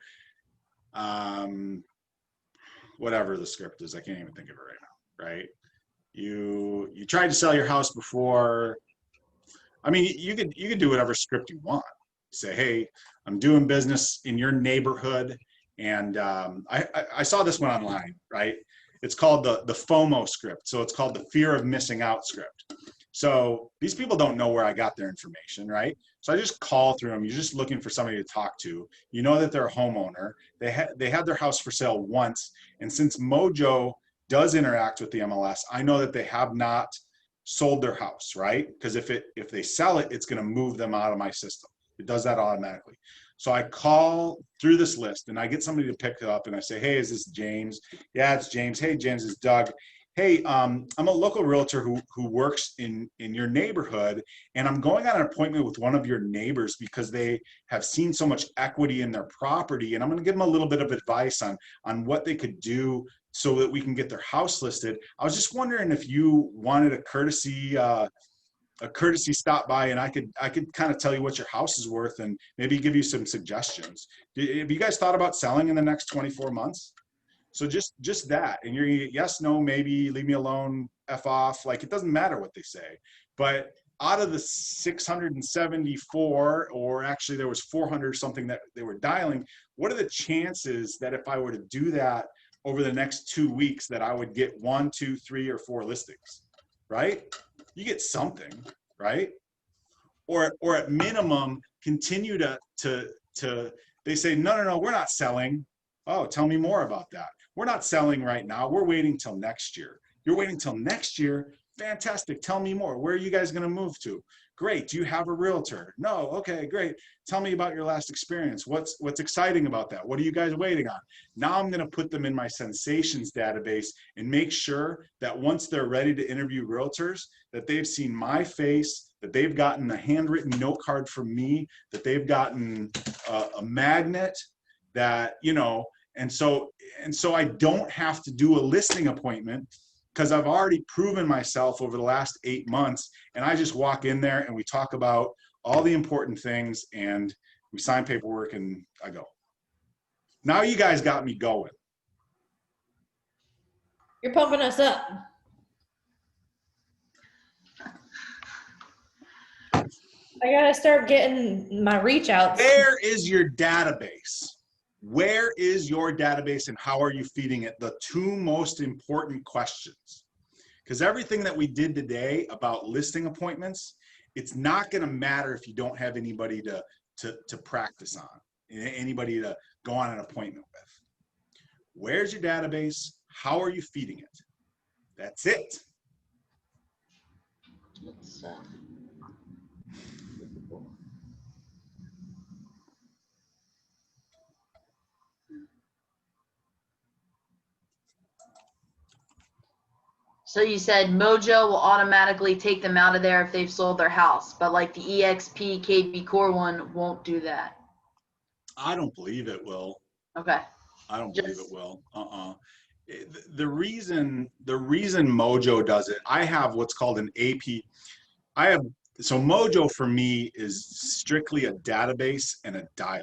Whatever the script is, I can't even think of it right now, right? You tried to sell your house before. I mean, you could do whatever script you want. Say, hey, I'm doing business in your neighborhood. And I saw this one online, right? It's called the FOMO script. So it's called the fear of missing out script. So these people don't know where I got their information, right? So I just call through them. You're just looking for somebody to talk to. You know that they're a homeowner. They had their house for sale once. And since Mojo does interact with the MLS, I know that they have not sold their house, right? Because if they sell it, it's going to move them out of my system. It does that automatically. So I call through this list and I get somebody to pick it up and I say, hey, is this James? Yeah, it's James. Hey, James, it's Doug. Hey, I'm a local realtor who works in your neighborhood, and I'm going on an appointment with one of your neighbors because they have seen so much equity in their property, and I'm going to give them a little bit of advice on what they could do so that we can get their house listed. I was just wondering if you wanted a courtesy stop by, and I could kind of tell you what your house is worth and maybe give you some suggestions. Have you guys thought about selling in the next 24 months? So just that, and you're gonna get yes, no, maybe, leave me alone, F off. Like, it doesn't matter what they say. But out of the 674, or actually there was 400 or something that they were dialing, what are the chances that if I were to do that over the next 2 weeks that I would get 1, 2, 3, or 4 listings, right? You get something, right? Or at minimum, continue to they say, no, we're not selling. Oh, tell me more about that. We're not selling right now. We're waiting till next year. You're waiting till next year? Fantastic. Tell me more. Where are you guys going to move to? Great. Do you have a realtor? No. Okay, great. Tell me about your last experience. What's exciting about that? What are you guys waiting on? Now I'm going to put them in my sensations database and make sure that once they're ready to interview realtors, that they've seen my face, that they've gotten a handwritten note card from me, that they've gotten a magnet, that, you know, and so I don't have to do a listing appointment because I've already proven myself over the last 8 months, and I just walk in there and we talk about all the important things and we sign paperwork and I go. Now you guys got me going. You're pumping us up. I gotta start getting my reach outs. Where is your database? Where is your database and how are you feeding it? The 2 most important questions. Because everything that we did today about listing appointments, it's not going to matter if you don't have anybody to practice on, anybody to go on an appointment with. Where's your database? How are you feeding it? That's it. So you said Mojo will automatically take them out of there if they've sold their house, but like the EXP KB Core one won't do that. I don't believe it will. Okay. I don't believe it will. The reason Mojo does it, I have what's called an AP. I have so Mojo for me is strictly a database and a dialer,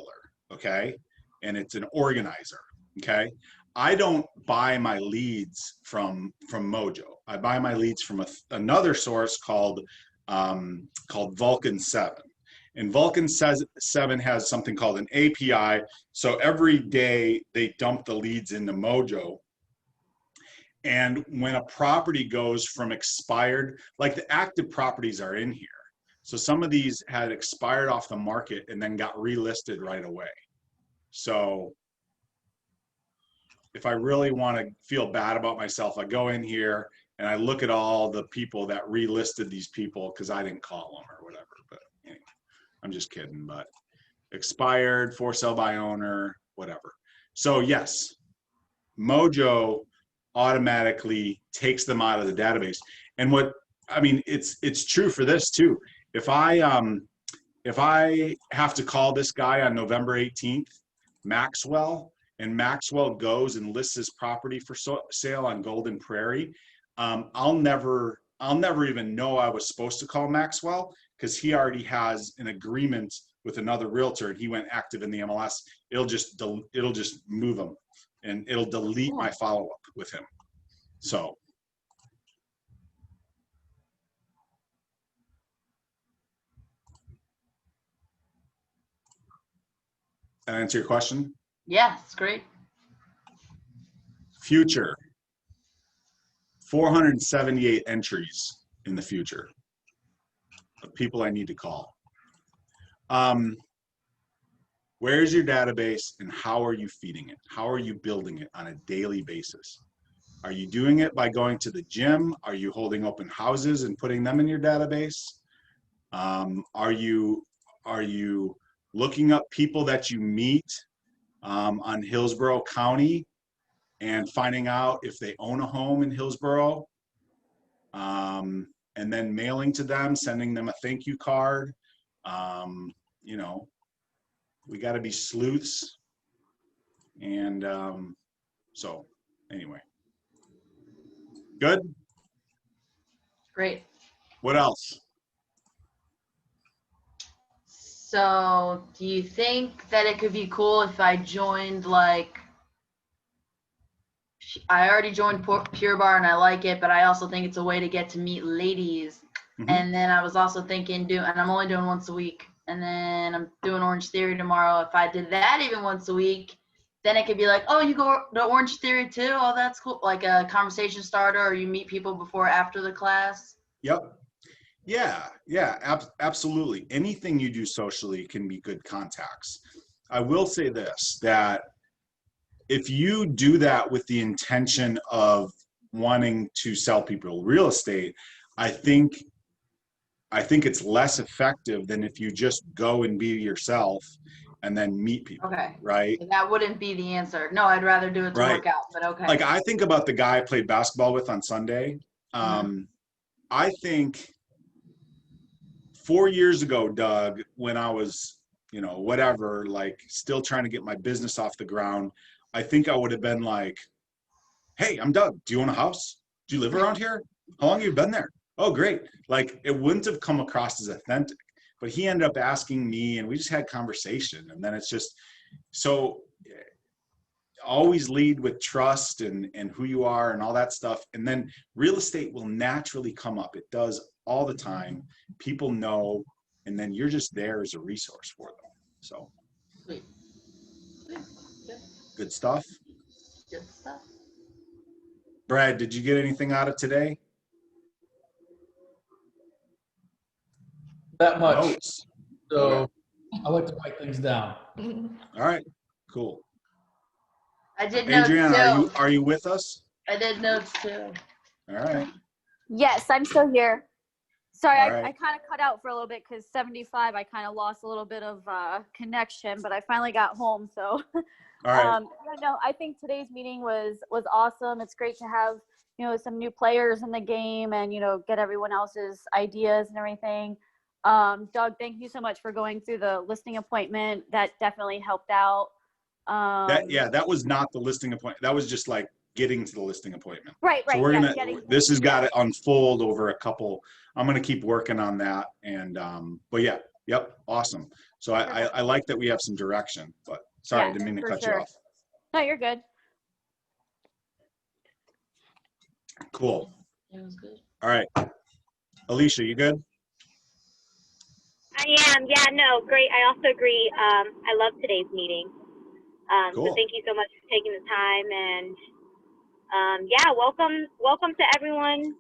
okay? And it's an organizer, okay? I don't buy my leads from Mojo. I buy my leads from another source called Vulcan 7. And Vulcan 7 has something called an API. So every day they dump the leads into Mojo. And when a property goes from expired, like the active properties are in here. So some of these had expired off the market and then got relisted right away. So if I really want to feel bad about myself, I go in here and I look at all the people that relisted these people because I didn't call them or whatever. But anyway, I'm just kidding. But expired, for sale by owner, whatever. So yes, Mojo automatically takes them out of the database. And what I mean, it's true for this too. If I have to call this guy on November 18th, Maxwell, and Maxwell goes and lists his property for sale on Golden Prairie, I'll never even know I was supposed to call Maxwell because he already has an agreement with another realtor and he went active in the MLS. It'll just move him and it'll delete my follow-up with him. So. That answer your question? Yeah, it's great. Future. 478 entries in the future of people I need to call. Where's your database and how are you feeding it? How are you building it on a daily basis? Are you doing it by going to the gym? Are you holding open houses and putting them in your database? Are you looking up people that you meet on Hillsborough County and finding out if they own a home in Hillsborough, and then mailing to them, sending them a thank you card? You know, we got to be sleuths. And so anyway, good. Great. What else? So do you think that it could be cool if I joined, like, I already joined Pure Bar and I like it, but I also think it's a way to get to meet ladies. Mm-hmm. And then I was also thinking, and I'm only doing once a week, and then I'm doing Orange Theory tomorrow. If I did that even once a week, then it could be like, oh, you go to Orange Theory too? Oh, that's cool. Like a conversation starter, or you meet people before or after the class. Yep. Yeah, absolutely. Anything you do socially can be good contacts. I will say this, that if you do that with the intention of wanting to sell people real estate, I think it's less effective than if you just go and be yourself and then meet people. Okay. Right? So that wouldn't be the answer. No, I'd rather do it to work out, but okay. Like I think about the guy I played basketball with on Sunday. I think 4 years ago, Doug, when I was, whatever, like still trying to get my business off the ground, I think I would have been like, hey, I'm Doug. Do you own a house? Do you live around here? How long have you been there? Oh, great. Like it wouldn't have come across as authentic, but he ended up asking me and we just had conversation. And then it's just, so always lead with trust and who you are and all that stuff. And then real estate will naturally come up. It does all the time. People know, and then you're just there as a resource for them. So Sweet. good stuff. Good stuff. Brad, did you get anything out of today? That much. Notes. So I like to write things down. All right, cool. I did notes Adriana, too. are you with us? I did notes too. All right. Yes, I'm still here. Sorry, All right. I kind of cut out for a little bit because 75, I kind of lost a little bit of connection, but I finally got home. So, All right. no, I think today's meeting was awesome. It's great to have, some new players in the game and, get everyone else's ideas and everything. Doug, thank you so much for going through the listing appointment. That definitely helped out. That was not the listing appointment. That was just like getting to the listing appointment. Right, So right. we're yeah, gonna, getting- this has got to unfold over a couple, I'm gonna keep working on that. And, but yeah, yep, awesome. So I like that we have some direction, but sorry, I Yeah, didn't mean to for cut you sure. off. No, you're good. Cool. It was good. All right. Alicia, you good? I am. Yeah, no, great. I also agree. I love today's meeting. So Cool. thank you so much for taking the time. And yeah, welcome to everyone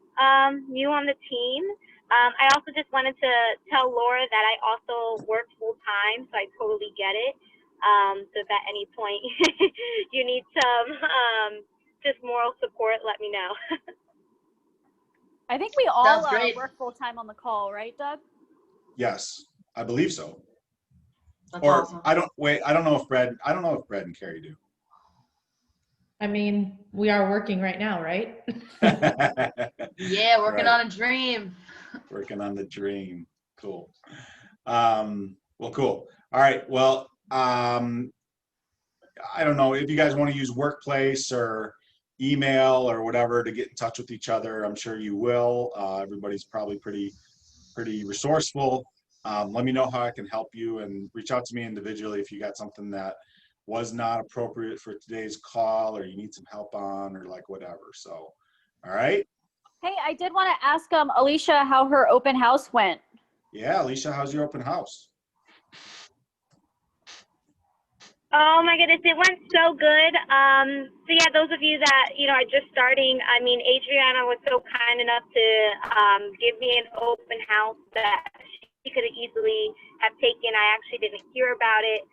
new on the team. I also just wanted to tell Laura that I also work full time, so I totally get it. So if at any point you need some just moral support, let me know. I think we all Sounds great. work full time on the call, right, Doug? Yes, I believe so. That's Or awesome. I don't know if Brad and Carrie do. I mean, we are working right now, right? Yeah, working Right. on a dream. Working on the dream. Cool. Well, cool. All right. Well, I don't know if you guys want to use Workplace or email or whatever to get in touch with each other. I'm sure you will. Everybody's probably pretty resourceful. Let me know how I can help you, and reach out to me individually if you got something that was not appropriate for today's call, or you need some help on, or like whatever. So, all right. Hey, I did want to ask Alicia how her open house went. Yeah, Alicia, how's your open house? Oh my goodness, it went so good. So yeah, those of you that, are just starting, I mean, Adriana was so kind enough to give me an open house that she could have easily have taken. I actually didn't hear about it,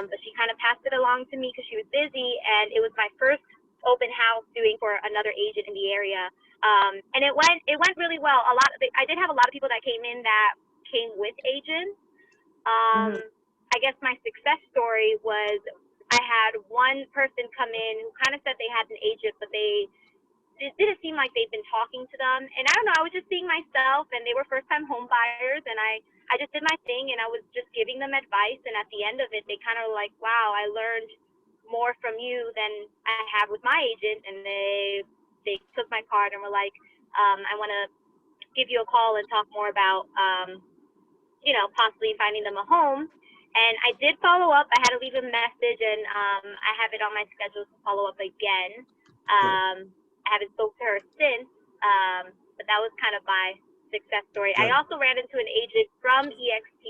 but she kind of passed it along to me because she was busy, and it was my first open house doing for another agent in the area. And it went really well. I did have a lot of people that came in that came with agents. I guess my success story was I had one person come in who kind of said they had an agent, but it didn't seem like they'd been talking to them. And I don't know, I was just being myself, and they were first-time home buyers, and I just did my thing, and I was just giving them advice. And at the end of it, they kind of were like, wow, I learned more from you than I have with my agent. And they took my card and were like, I want to give you a call and talk more about, possibly finding them a home. And I did follow up. I had to leave a message, and I have it on my schedule to follow up again. I haven't spoke to her since, but that was kind of my success story. Good. I also ran into an agent from EXP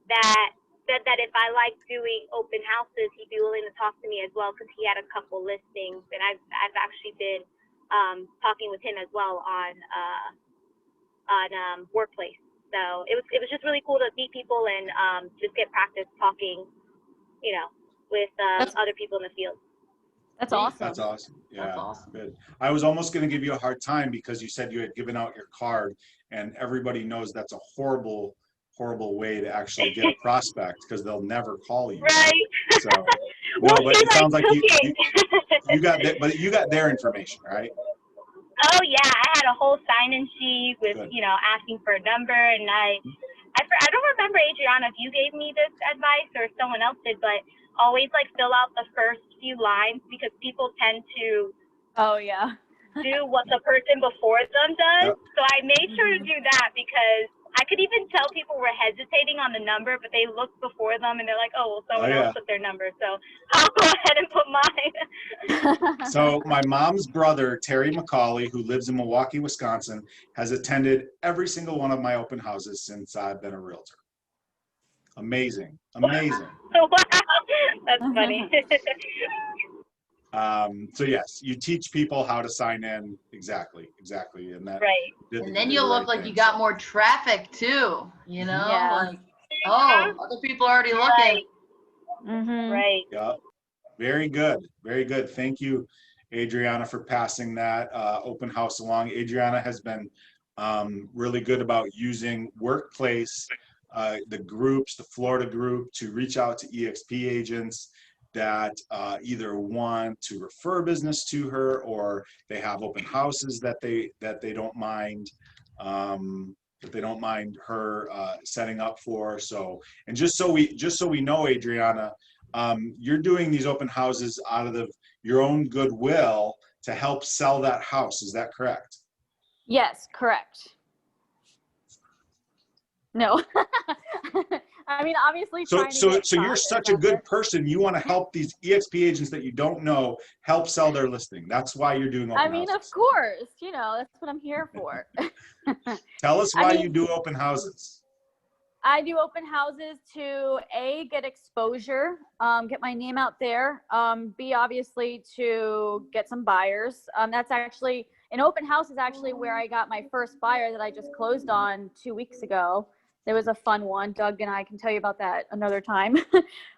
that said that if I like doing open houses, he'd be willing to talk to me as well, because he had a couple listings, and I've actually been talking with him as well on Workplace. So it was just really cool to meet people and just get practice talking, with other people in the field. That's Sweet. awesome. That's awesome. Yeah, That's awesome. good. I was almost going to give you a hard time because you said you had given out your card, and everybody knows that's a horrible way to actually get a prospect, because they'll never call you. Right. So, no, Well, but it sounds like took it. you got that, but you got their information, right? Oh yeah, I had a whole sign-in sheet with, Good. asking for a number, and I don't remember, Adriana, if you gave me this advice or if someone else did, but always fill out the first few lines, because people tend to Oh yeah. do what the person before them does. Yep. So I made sure to do that, because I could even tell people were hesitating on the number, but they looked before them and they're like, oh, well, someone else put their number. So I'll go ahead and put mine. So my mom's brother, Terry McCauley, who lives in Milwaukee, Wisconsin, has attended every single one of my open houses since I've been a realtor. Amazing. Amazing. Wow, that's funny. So yes, you teach people how to sign in. Exactly. And that. Right. And then you'll look like you got more traffic too, Yeah. like, oh, other people are already looking. Right. Mm-hmm. Right. Yeah. Very good. Very good. Thank you, Adriana, for passing that open house along. Adriana has been really good about using Workplace, the groups, the Florida group, to reach out to EXP agents that either want to refer business to her, or they have open houses that they don't mind her setting up for. So, and just so we know, Adriana, you're doing these open houses out of your own goodwill to help sell that house. Is that correct? Yes, correct. No. I mean, obviously So, trying to get so you're profit such a from good it. person. You want to help these EXP agents that you don't know help sell their listing. That's why you're doing open I mean, houses. of course, you know, that's what I'm here for. Tell us I why mean, you do open houses. I do open houses to get exposure, get my name out there, B, obviously to get some buyers. That's actually, an open house is actually where I got my first buyer that I just closed on 2 weeks ago. It was a fun one. Doug and I can tell you about that another time.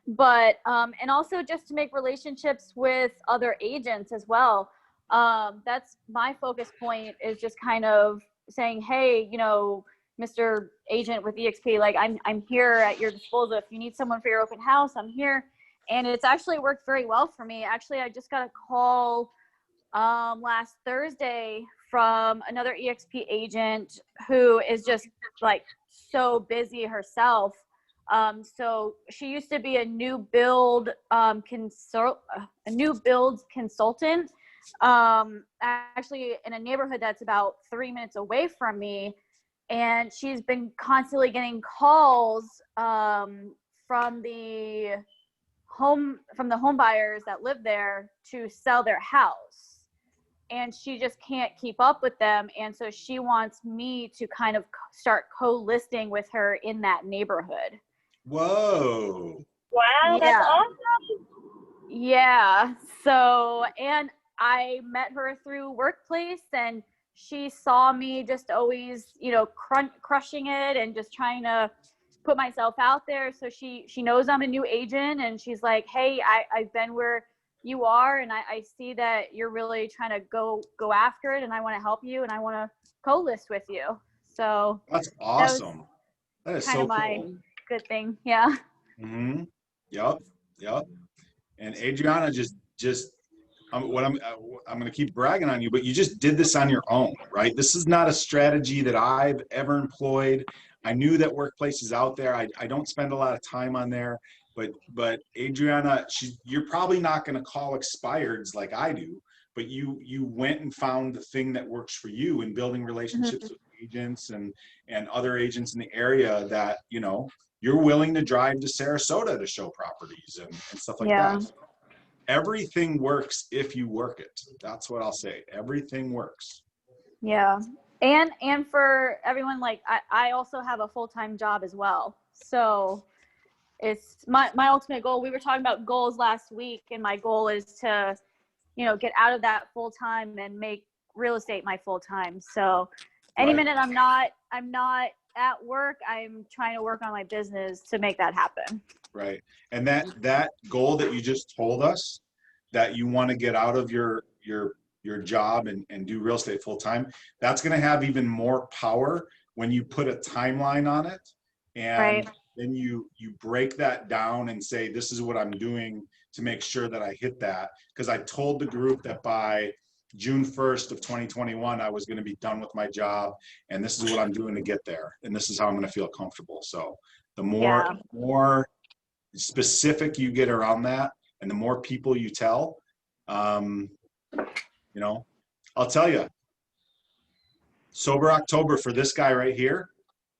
But, and also just to make relationships with other agents as well. That's my focus point, is just kind of saying, hey, you know, Mr. Agent with EXP, like I'm here at your disposal. If you need someone for your open house, I'm here. And it's actually worked very well for me. Actually, I just got a call last Thursday from another EXP agent who is just like so busy herself. So she used to be a new build consultant, actually in a neighborhood that's about 3 minutes away from me. And she's been constantly getting calls from the home buyers that live there to sell their house, and she just can't keep up with them. And so she wants me to kind of start co-listing with her in that neighborhood. Whoa. Wow, that's Yeah. awesome. Yeah. So, and I met her through workplace, and she saw me just always, you know, crushing it and just trying to put myself out there. So she knows I'm a new agent, and she's like, hey, I've been where you are, and I see that you're really trying to go after it, and I want to help you, and I want to co-list with you. So That's awesome. That is kind so of my cool. good thing. Yeah. Mm-hmm. Yep. Yep. And Adriana just I'm going to keep bragging on you, but you just did this on your own, right? This is not a strategy that I've ever employed. I knew that workplace is out there. I don't spend a lot of time on there, but Adriana, you're probably not going to call expireds like I do, but you went and found the thing that works for you in building relationships with agents and other agents in the area that, you know, you're willing to drive to Sarasota to show properties and stuff like Yeah. that. Everything works if you work it. That's what I'll say. Everything works. Yeah. And for everyone, like I also have a full-time job as well. So it's my ultimate goal. We were talking about goals last week, and my goal is to, you know, get out of that full-time and make real estate my full-time. So any minute I'm not at work, I'm trying to work on my business to make that happen. Right. And that goal that you just told us, that you want to get out of your job and do real estate full time, that's going to have even more power when you put a timeline on it. And then you break that down and say, this is what I'm doing to make sure that I hit that. Because I told the group that by June 1st of 2021, I was going to be done with my job, and this is what I'm doing to get there. And this is how I'm going to feel comfortable. So the more specific you get around that, and the more people you tell, you know, I'll tell you, Sober October for this guy right here.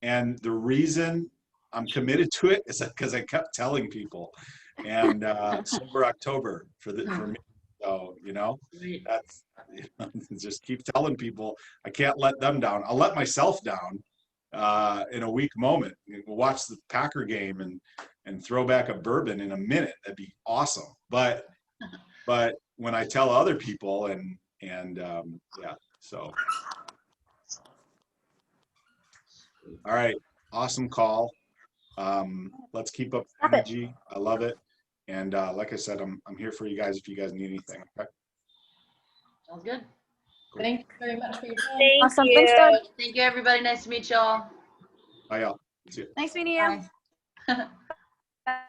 And the reason I'm committed to it is because I kept telling people, and Sober October for me. So, you know, that's, you know, just keep telling people. I can't let them down. I'll let myself down in a weak moment. We'll watch the Packer game and throw back a bourbon in a minute. That'd be awesome. But when I tell other people and yeah, so. All right. Awesome call. Let's keep up the energy. I love it. And like I said, I'm here for you guys if you guys need anything. Okay? Sounds good. Cool. Thank you very much for your time. Thank Awesome. you. Thanks, Doug. Thank you, everybody. Nice to meet y'all. Bye, y'all. See you. Nice meeting you. Bye.